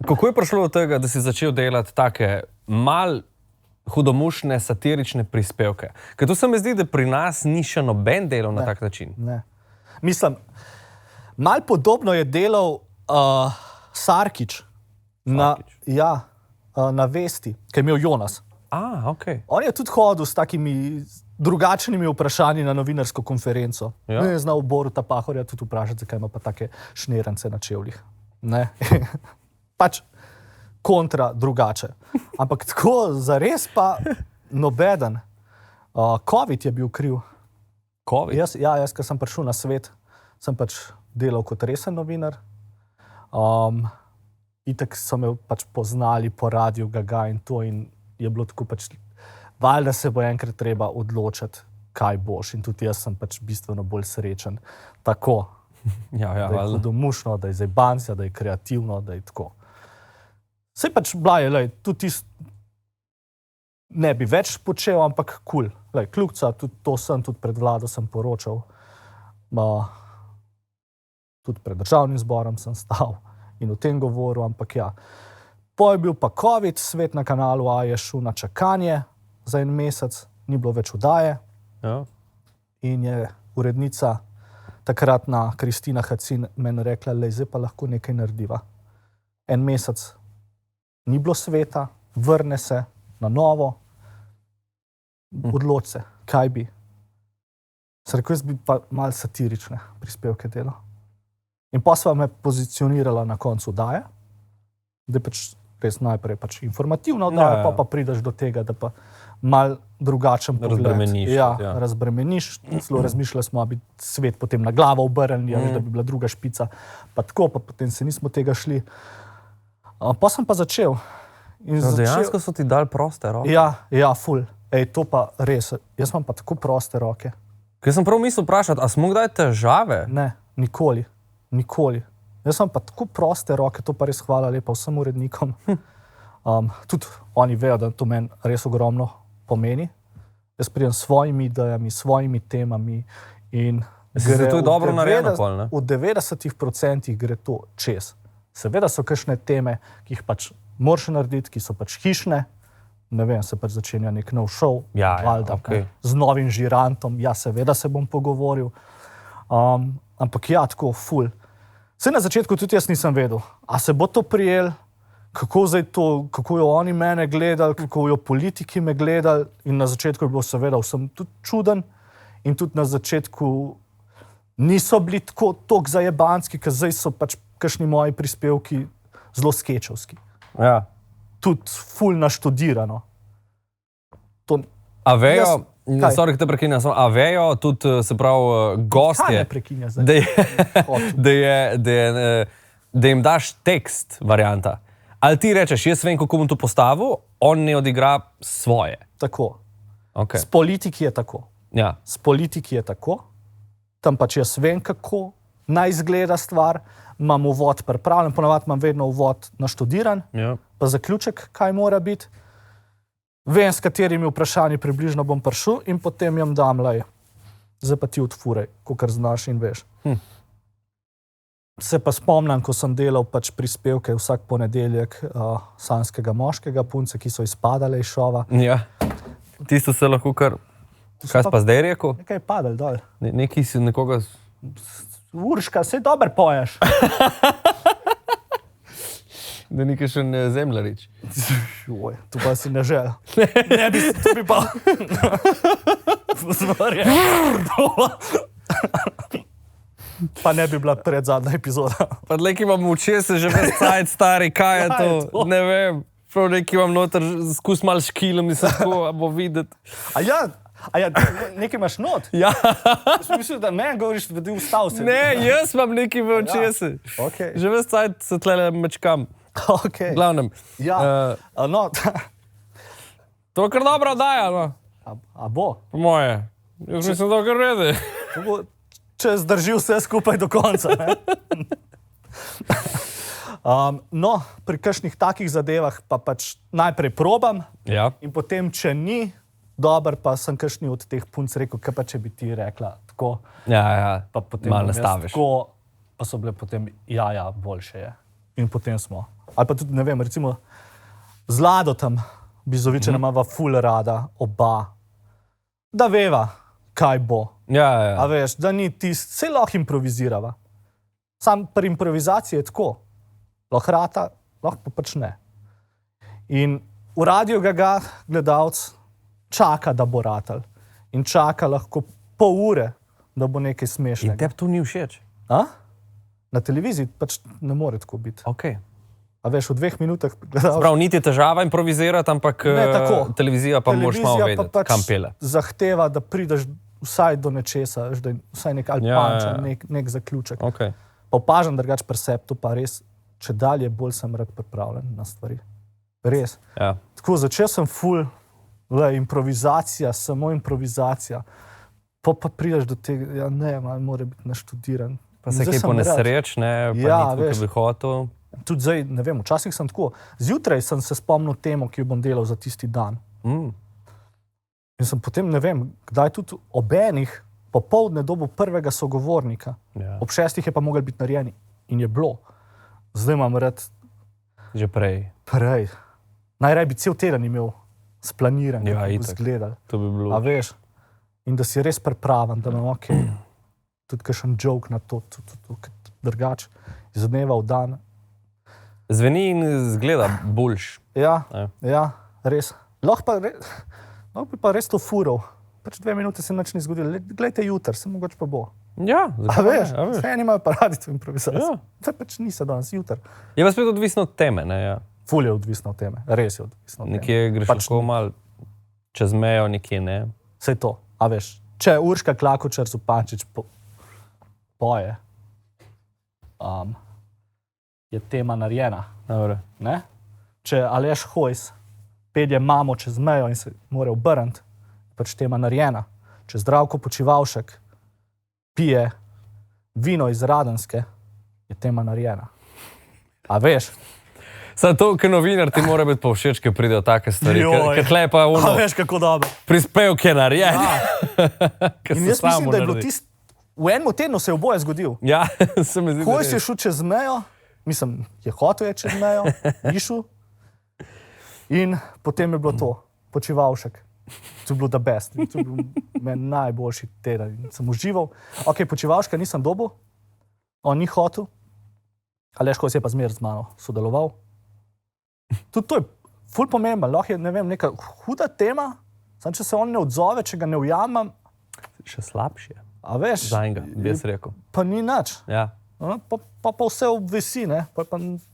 Kako je prišlo do tega, da si začel delati take mal hudomušne, satirične prispevke? Ker to se mi zdi, da pri nas ni še noben delal na tak način. Ne. Mislim, mal podobno je delal Sarkić na, ja, na Vesti, ki je imel Jonas. Ok. On je tudi hodil s takimi drugačnimi vprašanji na novinarsko konferenco. Ja. Ne je znal Boruta Pahorja tudi vprašati, zakaj ima pa take šnirance na čevljih. Ne? Pač kontra drugače. Ampak tako zares pa nobeden. Covid je bil kriv. Covid? Jaz, ko sem prišel na svet, sem pač delal kot resen novinar. Itak so me pač poznali po radiju Gaga in to in je bilo tako pač, valjda se bo enkrat treba odločiti, kaj boš. In tudi jaz sem pač bistveno bolj srečen. Tako, Ja, da je valjda. hudomušno, da je zajbancija, da je kreativno, da je tako. Sej pač bila je, lej, tudi ne bi več počel, ampak kul. Kljukca, tudi to sem, tudi pred vlado sem poročal. Tudi pred državnim zborom sem stal in o tem govoril, ampak ja. Po je bil pa Covid, svet na kanalu A je šel na čakanje za en mesec, ni bilo več vdaje Ja. in je urednica takratna Kristina Hacin meni rekla, lej, zdaj pa lahko nekaj narediva. En mesec ni bilo sveta, vrne se na novo, odloč se, kaj bi. Sem rekel, jaz bi pa malo satirične prispevke delal. In pa sva me pozicionirala na koncu daje, da pač res najprej pač informativno oddaja, Ja. pa prideš do tega, da pa malo drugačen pogled. Razbremeniš, Ja, ja. razbremeniš. Celo razmišljali smo, da bi svet potem na glavo obrnili, da bi bila druga špica. Pa tako, pa potem se nismo tega šli. Pa sem pa začel. In No, dejansko so ti dali proste roke. Ja, ful. Ej, to pa res. Jaz imam pa tako proste roke. Ker sem prav mislil vprašati, a smo kdaj težave? Ne, nikoli. Nikoli. Jaz imam pa tako proste roke, to pa res hvala lepa vsem urednikom. Tudi oni vejo, da to meni res ogromno pomeni. Jaz pridem s svojimi idejami, svojimi temami in Zato je dobro narejeno pol, ne? v 90% gre to čez. Seveda so kakšne teme, ki jih pač moraš narediti, ki so pač hišne. Ne vem, se pač začenja nek nov šov, Ja, valjda, okej. ne, z novim žirantom. Ja, seveda se bom pogovoril. Ampak ja, tako, ful. Saj na začetku tudi jaz nisem vedel, a se bo to prijel, kako zdaj to, kako jo oni mene gledali, kako jo politiki me gledali. In na začetku je bilo seveda vsem tudi čuden in tudi na začetku niso bili tako toliko zajebanski, ker zdaj so pač kakšni moji prispevki zelo skečovski. Ja. Tudi ful naštudirano. To, A vejo, Jaz- kaj? sorry, ki te prekinjam, a vejo tudi, se pravi, kaj me gostje, prekinja zdaj? da, je, Hotel. da jim daš tekst varianta. Ali ti rečeš, jaz vem, kako bom to postavil, on ne odigra svoje. Tako. Okay. S politiki je tako. Ja. S politiki je tako. Tam pač jaz vem, kako naj izgleda stvar. Imam uvod pripravljen, ponavadi imam vedno uvod naštudiran, Ja. pa zaključek, kaj mora biti. Vem, s katerimi vprašanji približno bom prišel in potem jim dam, lej, zdaj pa ti odfuraj, kakor znaš in veš. Se pa spomnim, ko sem delal pač prispevke vsak ponedeljek sanskega moškega, punce, ki so izpadale iz šova. Ja. Tisto se lahko kar... Kaj si pa zdaj rekel? Nekaj je padel dol. Neki si nekoga... Urška, sej dober poješ. Da nekaj še ne zemljarič. Joj, tu pa si ne žel. Ne bi, tu bi pa... Zvarje. Pa ne bi bila predzadnja epizoda. Pa neki imam oči, se že ves cajt stari, kaj je Kaj je to? to? Ne vem. Prav neki imam noter, skus malo škilom, mislim, tako bo videti. A ja, nekaj imaš not? Ja, Mislim, da meni govoriš, da bi vstal se. ne, jaz imam neki v očesi. Okej. Že ves cajt se tlele mečkam. Okay. Glavnem, Ja, no, to je kar dobro oddaja, no, a bo? po moje. Jaz mislim, da je kar redi. To bo, če zdrži vse skupaj do konca. Ne? No, pri kakšnih takih zadevah pa pač najprej probam Ja, in potem, če ni dober, pa sem kakšni od teh punc rekel, kaj pa če bi ti rekla tako, ja, pa potem malo bom jaz nastaviš. tako, pa so bile potem, ja, boljše je. In potem smo. Ali pa tudi, ne vem, recimo z Ladotom Bizovičem imava ful rada oba, da veva, kaj bo. Ja. A veš, da ni tisto, vse lahko improvizirava. Sam pri improvizaciji je tako. Lahko rata, lahko pa pač ne. In v radiju ga gledalec čaka, da bo ratal. In čaka lahko pol ure, da bo nekaj In smešnega. tebi to ni všeč? A? Na televiziji pač ne more tako biti. Ok. A veš, v 2 minutah gledalec. Prav, niti težava improvizirati, ampak Ne, tako. televizija pa moraš malo Televizija vedeti, pa pač kam pele. zahteva, da prideš vsaj do nečesa, veš, da je vsaj nek ali Ja, punch, ja. ali nek zaključek. Okay. Pa opažam drugače perceptu, pa res, če dalje bolj sem rad pripravljen na stvari. Res. Ja. Tako začel sem ful, improvizacija, samo improvizacija. Pa prideš do tega, ja ne, malo mora biti naštudiran. Pa se Zdaj kaj sem po rad. nesreč, ne, pa Ja, ni tako, veš. kot bi hotel. Tudi zdaj, ne vem, včasih sem tako. Zjutraj sem se spomnil temo, ki jo bom delal za tisti dan. In sem potem, ne vem, kdaj tudi ob enih popoldne dobil prvega sogovornika. Ja. Ob 6 je pa mogel biti narejen in je bilo. Zdaj imam rad Že prej, prej. Najraje bi cel teden imel splaniran, Ja, kako bo itak. izgledal. to bi A bilo. veš? In da si res pripraven, da imam tudi kakšen joke na to, drugače iz dneva v dan. Zveni in zgleda boljš. Ja, Ja. ja, res. Lahko bi pa res to fural. Pač 2 minute se nič ni zgodilo. Glejte jutri, se mogoče pa bo. Ja, A zakaj veš, ne, a veš. vse eni imajo pa radi to improvizacijo. Ja. To pač ni se danes, jutri. Je pa spet odvisno od teme, ne, ja. Ful je odvisno od teme, res je odvisno od teme. Nekje greš Pač lahko malo čez mejo, nekje ne. Vse to, a veš. Če Urška Klakočar Zupančič poje, je tema narejena. Dobre. Ne? Če Aleš Hojs pelje mamo čez mejo in se mora obrniti, pač tema narejena. Če Zdravko Počivalšek pije vino iz Radenske, je tema narejena. A veš? Samo to, ker novinar ti mora biti pa všeč, ker pridejo take stvari. Joj. Ker tle pa A uno, veš, kako dobro. prispevke narejen. Ja. Ker In se jaz mislim, samo da je bilo naredi. v enem tednu se je oboje zgodil. Ja, se mi zdi, da Hojs je res. šel čez mejo, mislim, je hotel je čez mejo, ni šel. In potem je bilo to, Počivalšek. To je bilo the best. To je bil meni najboljši teden. In sem užival. Ok, Počivalška nisem dobil, on ni hotel, Aleš Hojs je pa zmeraj z mano sodeloval. Tudi to je ful pomembno, lahko je, ne vem, neka huda tema, samo če se on ne odzove, če ga ne ujamem, Še slabše. a veš, Za enega, bi jaz rekel. pa ni nič. Ja. Pa vse obvisi, ne? Pa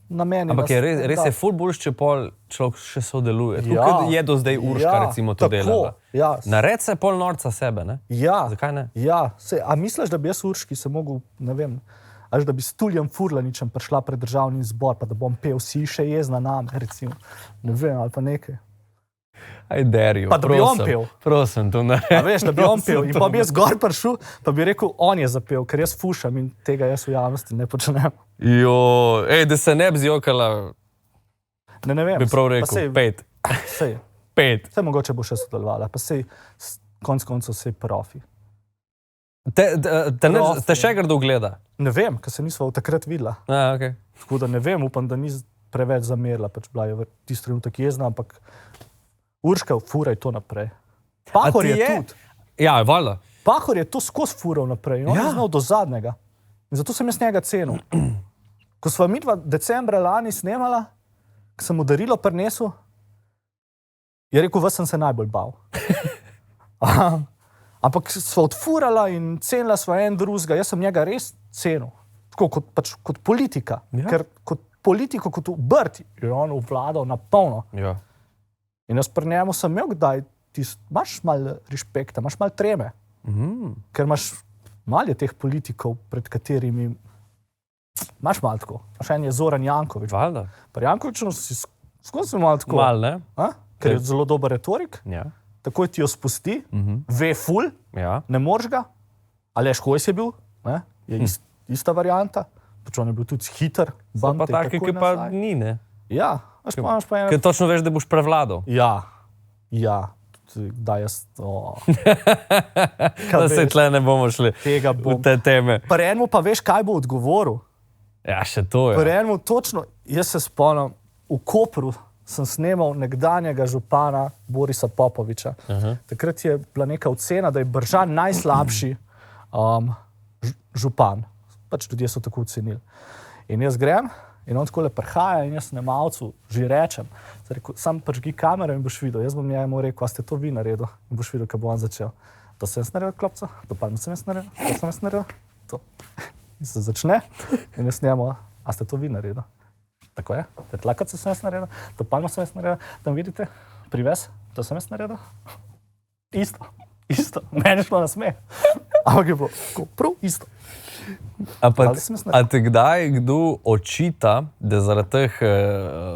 na meni. Ampak je res da. je ful boljš, če pol človek še sodeluje. Tako Ja. kot je do zdaj Urška, recimo, to tako, delala. Ja, Nared se pol norca sebe, ne? ja, Zakaj ne? ja. A misliš, da bi jaz Urški se mogel, ne vem, až da bi s Tuljem Furlaničem prišla pred državni zbor, pa da bom pel, si še jezna name, recimo. Ne vem, ali pa nekaj. Aj derijo, Pa da bi on pel. Prosim, to ne. A veš, da bi on pel in pa bi jaz gor prišel, pa bi rekel, on je zapel, ker jaz fušam in tega jaz v javnosti ne počnem. Jo, da se ne bi zjokala, Ne vem. bi prav pa rekel, sej, 5. sej, 5. sej mogoče bo še sodelovala, pa sej konc koncev sej profi. Te še kdo gleda? Ne vem, ker se nisva od takrat videla. A, okay. Tako da ne vem, upam, da ni preveč zamerila, pač bila je v tisti trenutek jezna, ampak Urška, furaj to naprej. Pahor je tudi. Ja, valjda. Pahor je to skozi fural naprej in on Ja. je znal do zadnjega. In zato sem jaz njega cenil. Ko sva midva decembra lani snemala, ko sem mu darilo prinesel, je rekel, vas sem se najbolj bal. Ampak sva odfurala in cenila sva en drugega. Jaz sem njega res cenil. Tako kot politika. Ja. Ker kot politiko, kot obrt, je on vladal na polno. Ja. In jaz pri njemu sem imel kdaj, imaš malo respekta, imaš malo treme. Ker imaš malo teh politikov, pred katerimi imaš malo tako. Imaš en je Zoran Janković. Valjda. Pri Jankoviću si skozi malo tako. Mal, ne? Ker je zelo dober retorik, Ja. takoj ti jo spusti, ve ful, Ja. ne moreš ga. Aleš Hojs je bil, ne? Je ista varianta. Pač on je bil tudi hiter. So pa taki, ki pa ni, ne? Ja, imaš pa ene... Ker točno veš, da boš prevladal. Ja. Da jaz... Da se tle ne bomo šli Tega v bom. te teme. Pri enemu pa veš, kaj bo odgovoril. Ja, še to je. Pri enemu točno, jaz se spomnim, v Kopru sem snemal nekdanjega župana Borisa Popoviča. Takrat je bila neka ocena, da je Bržan najslabši župan. Pač ljudje so tako ocenili. In jaz grem in on takole prihaja in jaz snemalcu že rečem, sam prižgi kamero in boš videl. Jaz bom njemu rekel, a ste to vi naredil? In boš videl, kaj bo on začel. To sem jaz naredil, klopco, to pa sem jaz naredil, to sem jaz naredil, to. In se začne in jaz njemu, a ste to vi naredil? Tako je, te tlakace sem jaz naredil, to palmo sem jaz naredil, tam vidite, prives, to sem jaz naredil. Isto, meni je šlo na smeh. Ampak je bilo prav isto. A te kdaj kdo očita, da zaradi teh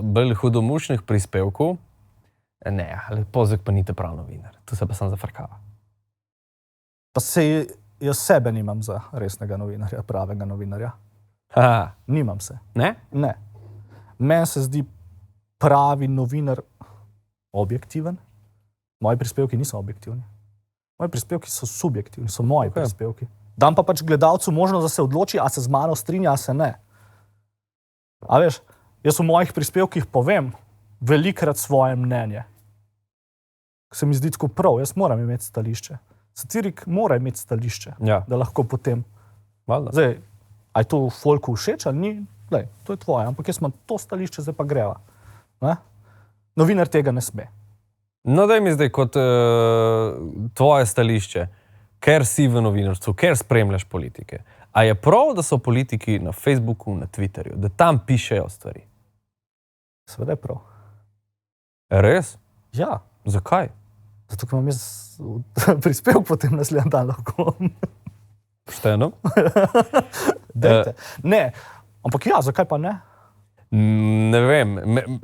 bolj hudomušnih prispevkov, ne, ali Pozeg pa nite prav novinar, to se pa sam zafrkava. Pa se jaz sebe nimam za resnega novinarja, pravega novinarja. Aha. Nimam se. Ne? Ne. Meni se zdi pravi novinar objektiven. Moji prispevki niso objektivni. Moji prispevki so subjektivni, so moji prispevki. Dam pa pač gledalcu možnost, da se odloči, a se z mano strinja, a se ne. A veš, jaz v mojih prispevkih povem velikrat svoje mnenje. Se mi zdi tako prav, jaz moram imeti stališče. Satirik mora imeti stališče, Ja. da lahko potem... Valjda. Zdaj, a je to folku všeč ali ni? Glej, to je tvoje, ampak jaz imam to stališče, zdaj pa greva. Ne? Novinar tega ne sme. No, daj mi zdaj kot tvoje stališče, ker si v novinarstvu, ker spremljaš politike. A je prav, da so politiki na Facebooku, na Twitterju, da tam pišejo stvari? Seveda je prav. Res? Ja, Zakaj? zato ker imam jaz prispevek potem naslednji dan lahko. Pošteno? Dajte. Ne, ampak ja, zakaj pa ne? Ne vem,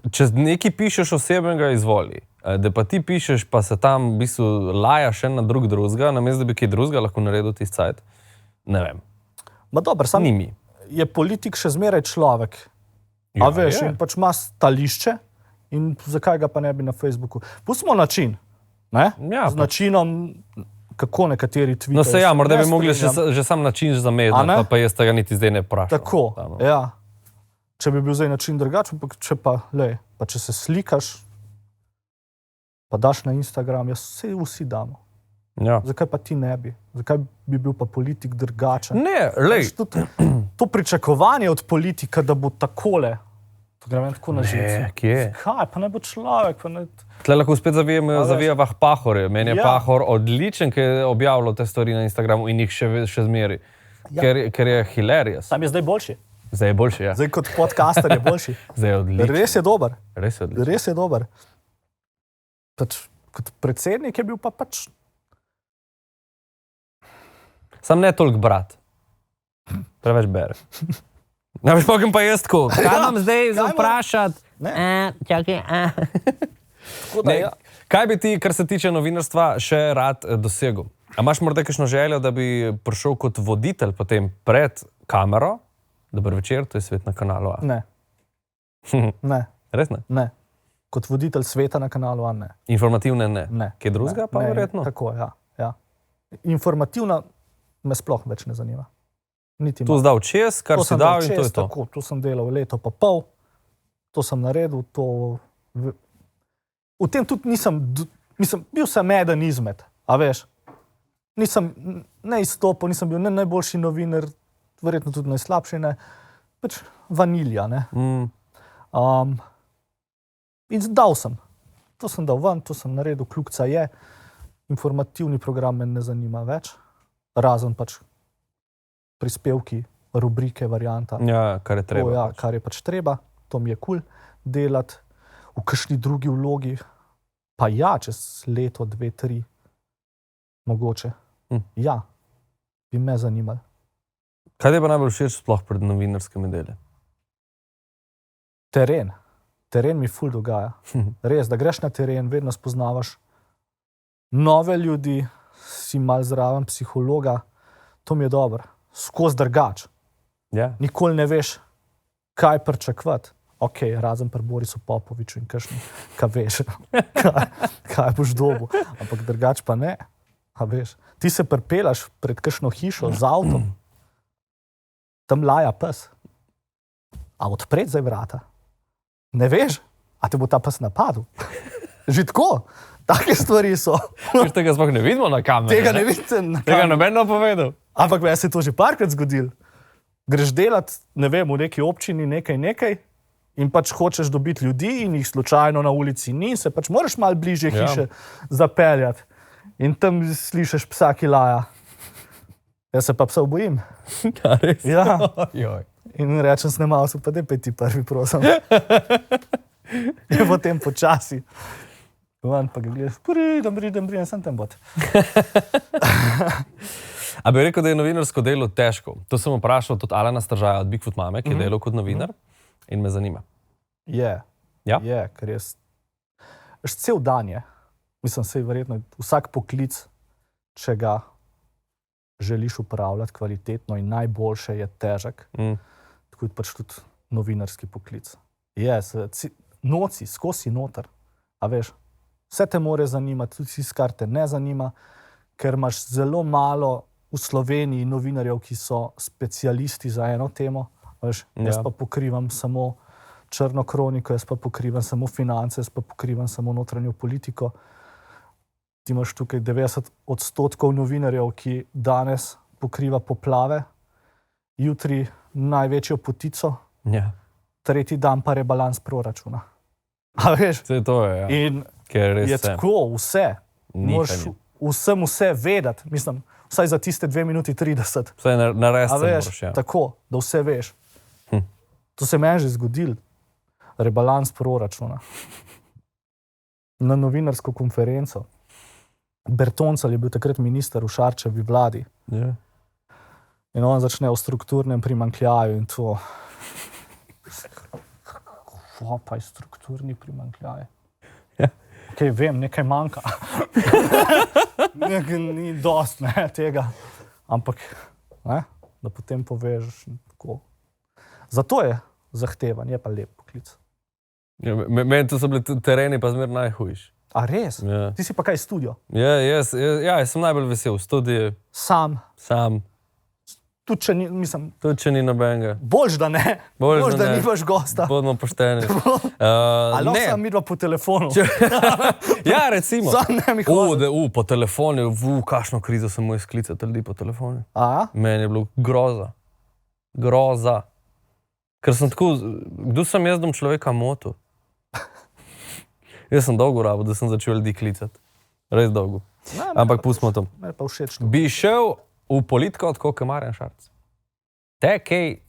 če nekaj pišeš osebnega, izvoli. Da pa ti pišeš, pa se tam v bistvu lajaš še na drugega, namesto da bi kaj drugega lahko naredil tisti cajt. Ne vem. Ma dobro, sam Ni mi. je politik še zmeraj človek. Ja, A veš, je. in pač ima stališče in zakaj ga pa ne bi na Facebooku. Pustimo način, ne? Ja, Z pač. načinom, kako nekateri tweetajo. No se ja, morda Ne bi mogli strinjam. že sam način A ne? zamedniti, pa jaz tega niti zdaj ne vprašam. Tako, Tam, no. ja. Če bi bil zdaj način drugačen, pa če se slikaš, pa daš na Instagram, jaz vsi damo. Ja. Zakaj pa ti ne bi? Zakaj bi bil pa politik drugačen? Ne, lej, Veš, tudi to pričakovanje od politika, da bo takole, to gre meni tako na živce. ne, kje? Kaj, pa ne bo človek, pa ne... Tle lahko spet veš. zavijava Pahorje. Meni je Ja. Pahor odličen, ker je objavljal te stvari na Instagramu in jih še zmeri. Ja. Ker je hilarious. Sam je zdaj boljši. Zdaj je boljši, ja. Zdaj kot podcaster je boljši. Zdaj je odličen. Res je dober. Res je odličen. Res je dober. Pač, kot predsednik je bil pa pač... Sam ne toliko brat. Preveč bere. Ja, veš, pa jaz tako. Kaj imam zdaj za imam? vprašati? Čakaj, Tako da, Ne, ja. kaj bi ti, kar se tiče novinarstva, še rad dosegel? A imaš morda kakšno željo, da bi prišel kot voditelj potem pred kamero? Dober večer, to je Svet na kanalu A. Ne. Ne. Res ne? Ne. Kot voditelj sveta na kanalu A ne. Informativne ne. Ne. Kaj drugega pa Ne, verjetno? Tako, ja. Ja. Informativna me sploh več ne zanima. Niti Tu malo. zdal čez, kar To si sem dal dal in to čez, je to. Tako, to sem delal leto pa pol, to sem naredil, to... V tem tudi nisem, bil sem eden izmed, a veš. Nisem ne izstopil, nisem bil ne najboljši novinar, verjetno tudi najslabši, ne. Pač vanilja, ne. In dal sem. To sem dal ven, to sem naredil, kljukca je. Informativni program me ne zanima več, razen pač prispevki rubrike, varianta. Ja, kar je treba. Ja, kar je pač treba, to mi je kul delati v kakšni drugi vlogi. Pa ja, čez leto, 2, 3, mogoče. Ja, bi me zanimalo. Kaj ti je pa najbolj všeč sploh pred novinarskimi deli? Teren. Teren mi ful dogaja. Res, da greš na teren, vedno spoznavaš nove ljudi, si mal zraven psihologa, to mi je dobro. Skozi drugač. Ja. Nikoli ne veš, kaj pričakovati. Ok, razen pri Borisu Popoviču in kakšni, kaj veš, kaj boš dobil. Ampak drugač pa ne. A veš, ti se pripeljaš pred kakšno hišo z avtom, tam laja pes. A odpred zdaj vrata. Ne veš, a te bo ta pes napadel. Že tako, take stvari so. Tega sploh ne vidimo na kameri. Tega ne vidite na kameri. Tega noben ne povedal. Ampak meni se je to že parkrat zgodilo. Greš delati, ne vem, v neki občini nekaj in pač hočeš dobiti ljudi in jih slučajno na ulici ni, se pač moraš malo bližje hiše zapeljati. In tam slišiš psa, ki laja. Jaz se pa psov bojim. Ja, res? Ja. Joj. In rečem, snemal se pa da ti prvi, prosim. In potem počasi. Van pa ga gledaš, pridem, sem tam bod. A bi rekel, da je novinarsko delo težko? To sem vprašal tudi Alana Stržaja od Bigfoot Mame, ki je delal kot novinar in me zanima. Je, Ja? je, ker je cel dan je. Mislim, se je verjetno vsak poklic, če ga želiš upravljati kvalitetno in najboljše, je težek. Tako je pač tudi novinarski poklic. Je, noci, skozi noter, a veš, vse te more zanimati, tudi tisto, kar te ne zanima, ker imaš zelo malo v Sloveniji novinarjev, ki so specialisti za eno temo. Veš, jaz pa pokrivam samo črno kroniko, jaz pa pokrivam samo finance, jaz pa pokrivam samo notranjo politiko. Ti imaš tukaj 90% novinarjev, ki danes pokriva poplave, jutri največjo potico, tretji dan pa rebalans proračuna. A veš? Vse to je, ja. In Ker res je tako vse. Moraš vse vedeti. Mislim, vsaj za tiste 2 minuti 30. Vse narediti veš, moraš, ja. tako, da vse veš. To se meni že zgodilo. Rebalans proračuna. Na novinarsko konferenco. Bertoncelj je bil takrat minister v Šarčevi vladi. Ja. In on začne o strukturnem primanjkljaju in to. Kva pa je strukturni primanjkljaj? Ja. Ok, vem, nekaj manjka. Nekaj ni dost, ne, tega. Ampak, ne, da potem poveš tako. Zato je zahtevan, je pa lep poklic. Ja, meni to so bili tereni pa zmer najhujši. A res? Ja. Ti si pa kaj studio? Ja, jaz sem najbolj vesel. Studij Sam. Tudi če ni, mislim, tudi če ni nobenega. boljš da ne. Boljš da nimaš gosta. Bodimo pošteni. Ali ne. sam midva po telefonu? Ja, recimo. Sam ne mi hvala. Po telefonu, kakšno krizo sem mu izklicati ljudi po telefonu. A? Meni je bilo groza. Groza. Ker sem tako, kdo sem jaz, da bom človeka motil? Jaz sem dolgo rabil, da sem začel ljudi klicati. Res dolgo. Ampak pustimo to. Me pa všeč to. Bi šel v politiko tako, kot Marjan Šarec? Te kaj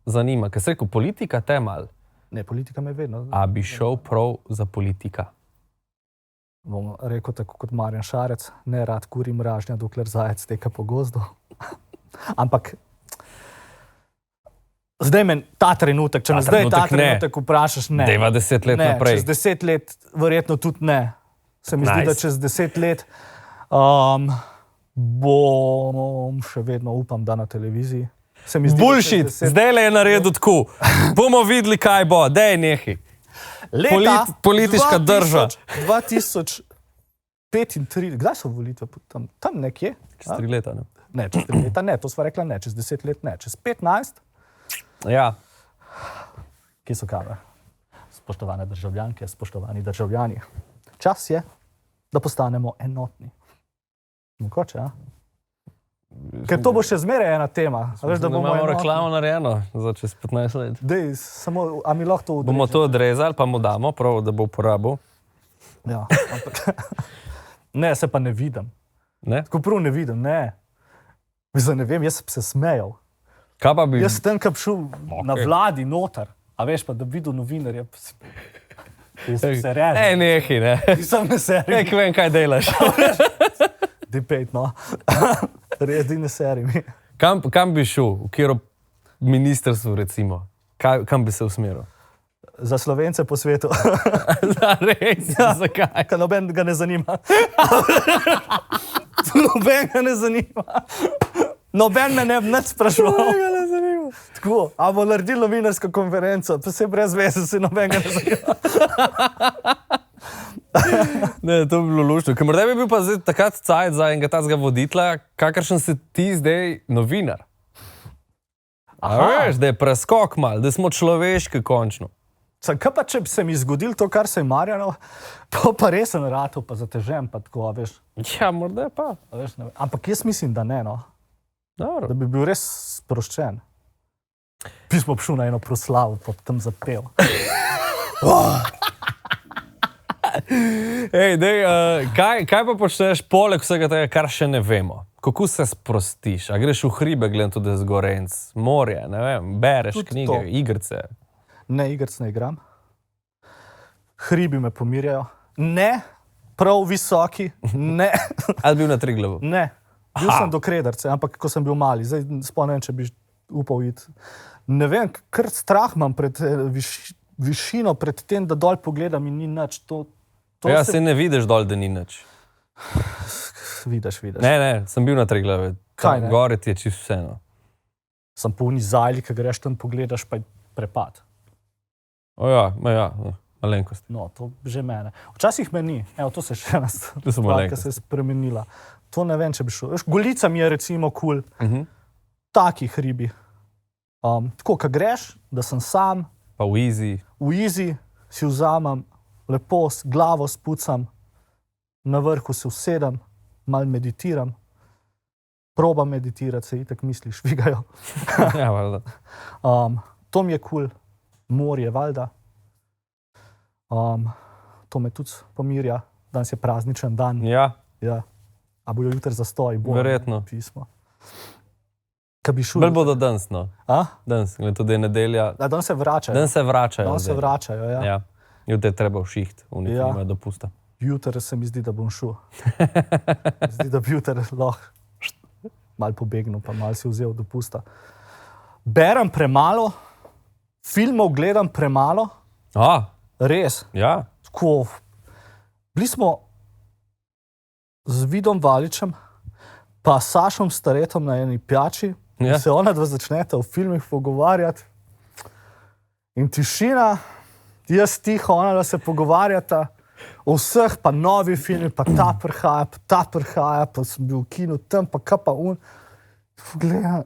zanima? Ker se rekel, politika te mal. Ne, politika me vedno. A bi šel prav za politika? Bom rekel tako kot Marjan Šarec, ne rad kurim ražnja, dokler zajec teka po gozdu. Ampak zdaj me ta trenutek, če me zdaj ta trenutek vprašaš, ne. Deva 10 let naprej. Čez 10 let verjetno tudi ne. Se mi zdi, da čez 10 let bom še vedno upam, da na televiziji. Bullshit, zdajle je naredil tako. Bomo videli, kaj bo, daj nehi. Politička drža. 2035, kdaj so volitve? Tam nekje? Čez 3 leta, ne? Ne, čez 3 leta ne, to sva rekla ne, čez 10 let ne, čez 15. Ja. Kje so kamere? Spoštovane državljanke, spoštovani državljani. Čas je, da postanemo enotni. Mogoče, ja? Ker to bo še zmeraj ena tema. Veš, da bomo imamo reklamo narejeno za čez 15 let. Dej, samo, a mi lahko to odrežemo? Bomo to odrezali, pa mu damo, prav, da bo uporabil. Ja, ampak ne, se pa ne vidim. Ne? Tako prav ne vidim, ne. Mislim, ne vem, jaz sem se smejal. Kaj pa bi... Jaz sem tam šel na vladi noter, a veš pa, da bi videl novinarje. Se reže. Nehi, ne. Nisem na seriji. Nek vem, kaj delaš. Debate, no. Res di na seriji. Kam bi šel? V katero ministrstvo, recimo? Kam bi se usmeril? Za Slovence po svetu. Res, zakaj? Ker noben ga ne zanima. Noben ga ne zanima. Noben me ne bi nič spraševal. Noben ga ne zanima. Tako, a bo naredil novinarsko konferenco, pa se brez veze se noben ga ne zanima. Ne, to bi bilo luštno. Ker morda bi bil pa zdaj takrat cajt za enega tazga voditla, kakršen si ti zdaj novinar. A veš, da je preskok mal, da smo človeški končno. Kaj pa, če bi se mi zgodil to, kar se je Marjano, to pa res sem ratov, pa zatežen, pa tako, a veš. Ja, morda pa. A veš, ne vem. Ampak jaz mislim, da ne, no. Dobro. Da bi bil res sproščen. Pismo šel na eno proslavo, pa tam zapel. Ej, dej, kaj pa počneš poleg vsega tega, kar še ne vemo? Kako se sprostiš? A greš v hribe, gledam tudi zgorenc, morje, ne vem, bereš Tudi knjige, to. igrice. Ne, igrc ne igram. Hribi me pomirjajo. Ne, prav visoki, ne, Ali bil na Triglavu? ne. Bil sem do Krederce, ampak ko sem bil mali, zdaj spomnim, če bi upal iti. Ne vem, kar strah imam pred višino, pred tem, da dol pogledam in ni nič. To Ja, se ne vidiš dol, da ni nič. vidiš. Ne, sem bil na Triglavu. Kaj ne? Gore ti je čisto vseeno. Sem polni zajli, ki greš tam pogledaš, pa je prepad. O ja, malenkosti. No, to že mene. Včasih me ni. Evo, to se je še ena To so stvar, ki malenkosti. se je spremenila. To ne vem, če bi šel. Veš, Golica mi je recimo kul. Taki hribi. Tako, ko greš, da sem sam, Pa v Easy. v easy si vzamem, lepo glavo spucam, na vrhu se usedem, malo meditiram, probam meditirati, se itak misli švigajo. Ja, valjda. To mi je kul, morje, valjda. To me tudi pomirja, danes je prazničen dan. Ja, Ja. A bojo jutri zastoj? Bo, Verjetno. Pismo. Kaj bi šel? bolj bodo danes, no. A? Danes, glede tudi je nedelja. Danes se vračajo. Danes se vračajo. Danes se zdaj. vračajo, ja. Ja. Jutri je treba v šiht, v njih Ja. nimajo dopusta. Jutri se mi zdi, da bom šel. Zdi, da bi jutri lahko malo pobegnil, pa malo si vzel dopusta. Berem premalo, filmov gledam premalo, res. Ja. Tako, bili smo z Vidom Valičem, pa Sašom Staretom na eni pijači, Ja. se ona dva začneta v filmih pogovarjati. In tišina, jaz tiho, ona da se pogovarjata o vseh, pa novi filmi, pa ta prihaja, pa sem bil v kinu tam, pa kaj pa un. Gledam,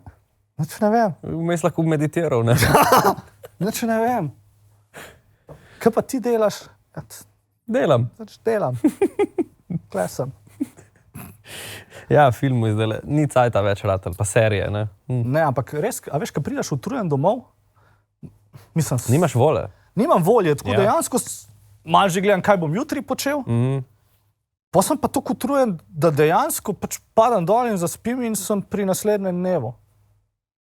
nič ne vem, Vmes lahko meditiral, ne? nič ne vem. Kaj pa ti delaš? Delam. Nič delam. Kle sem. Ja, filmu zdaj ni cajta več ratel, pa serije, ne? Ne, ampak res, a veš, ko prideš utrujen domov, mislim, Nimaš vole. nimam volje, tako Ja. dejansko malo že gledam, kaj bom jutri počel. Pa sem pa tako utrujen, da dejansko pač padam dol in zaspim in sem pri naslednjem dnevu.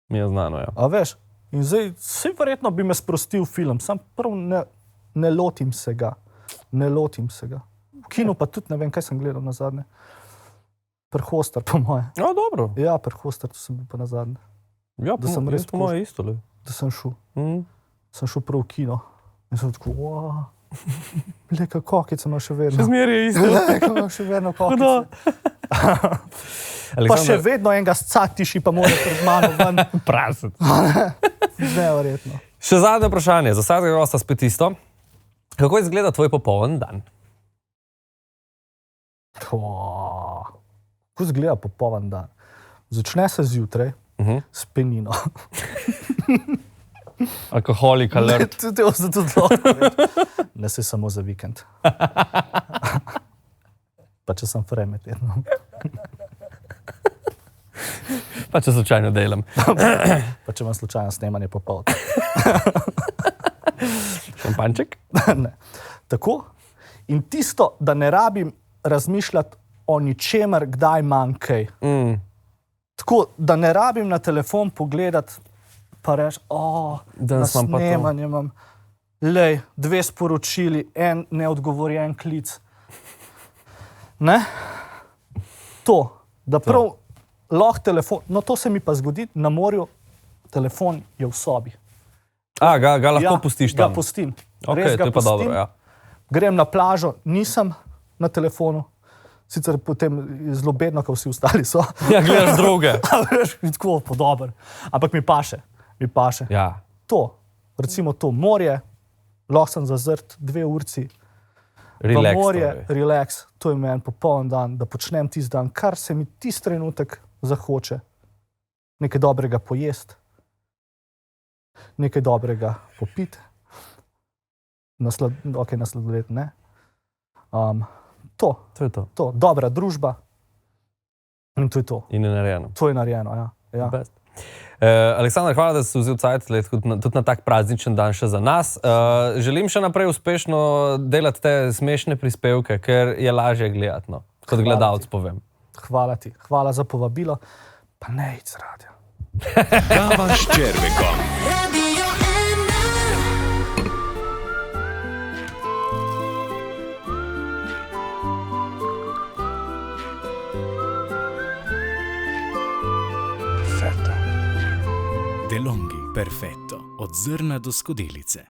Mi je znano, ja. A veš? In zdaj, vse verjetno bi me sprostil film, sam prav ne lotim se ga. Ne lotim se ga. V kinu pa tudi ne vem, kaj sem gledal nazadnje. Prhostar, po moje. Ja, dobro. Ja, Prhostar, to sem bil pa nazadnje. Ja, Da sem res po moje isto, le. Da sem šel. Mhm. Sem šel prav v kino. In sem tako, wow. Leka kokica ima še vedno. Še zmeraj je isto. Leka ima še vedno kokice. Pa še vedno enega scatiši pa mora pred mano ven. Prasec. Neverjetno. Še zadnje vprašanje, za vsakega gosta spet isto. Kako izgleda tvoj popoln dan? Kako izgleda popoln dan? Začne se zjutraj s penino. Alkoholik, alert. Tudi lahko reči. Ne se samo za vikend. Pa če sem freme tedno. Pa če slučajno delam. Pa če imam slučajno snemanje popoldne. Šampanček? Ne. Tako. In tisto, da ne rabim razmišljati o ničemer, kdaj manj kaj. Tako, da ne rabim na telefon pogledati pa rečeš, na Danes imam pa to." snemanju imam, lej, 2 sporočili, en neodgovorjen klic. Ne? To, da prav lahko telefon, no to se mi pa zgodi na morju, telefon je v sobi. Ga lahko pustiš tam? Ga pustim. Ok, Res ga to je pa pustim. dobro, ja. Grem na plažo, nisem na telefonu, sicer potem je zelo bedno, ko vsi ostali so. Ja, gledaš druge. Veš, tako podoben. Ampak mi paše. Ja. To, recimo to morje, lahko sem zazrt 2 urci, Relax, v morje, torej. relax, to je meni popoln dan, da počnem tisti dan, kar se mi tisti trenutek zahoče. Nekaj dobrega pojesti, nekaj dobrega popiti, nasladoleti, ne. To To je to. dobra družba in to je to. In je narejeno. To je narejeno, ja. Best. Aleksandar, hvala, da si vzel cajt tudi na tak prazničen dan še za nas. Želim še naprej uspešno delati te smešne prispevke, ker je lažje gledati, no, kot gledalec povem. Hvala ti, hvala za povabilo, pa ne id z radia. Kava s Červekom. Radio 1. DeLonghi Perfetto, od zrna do skodelice.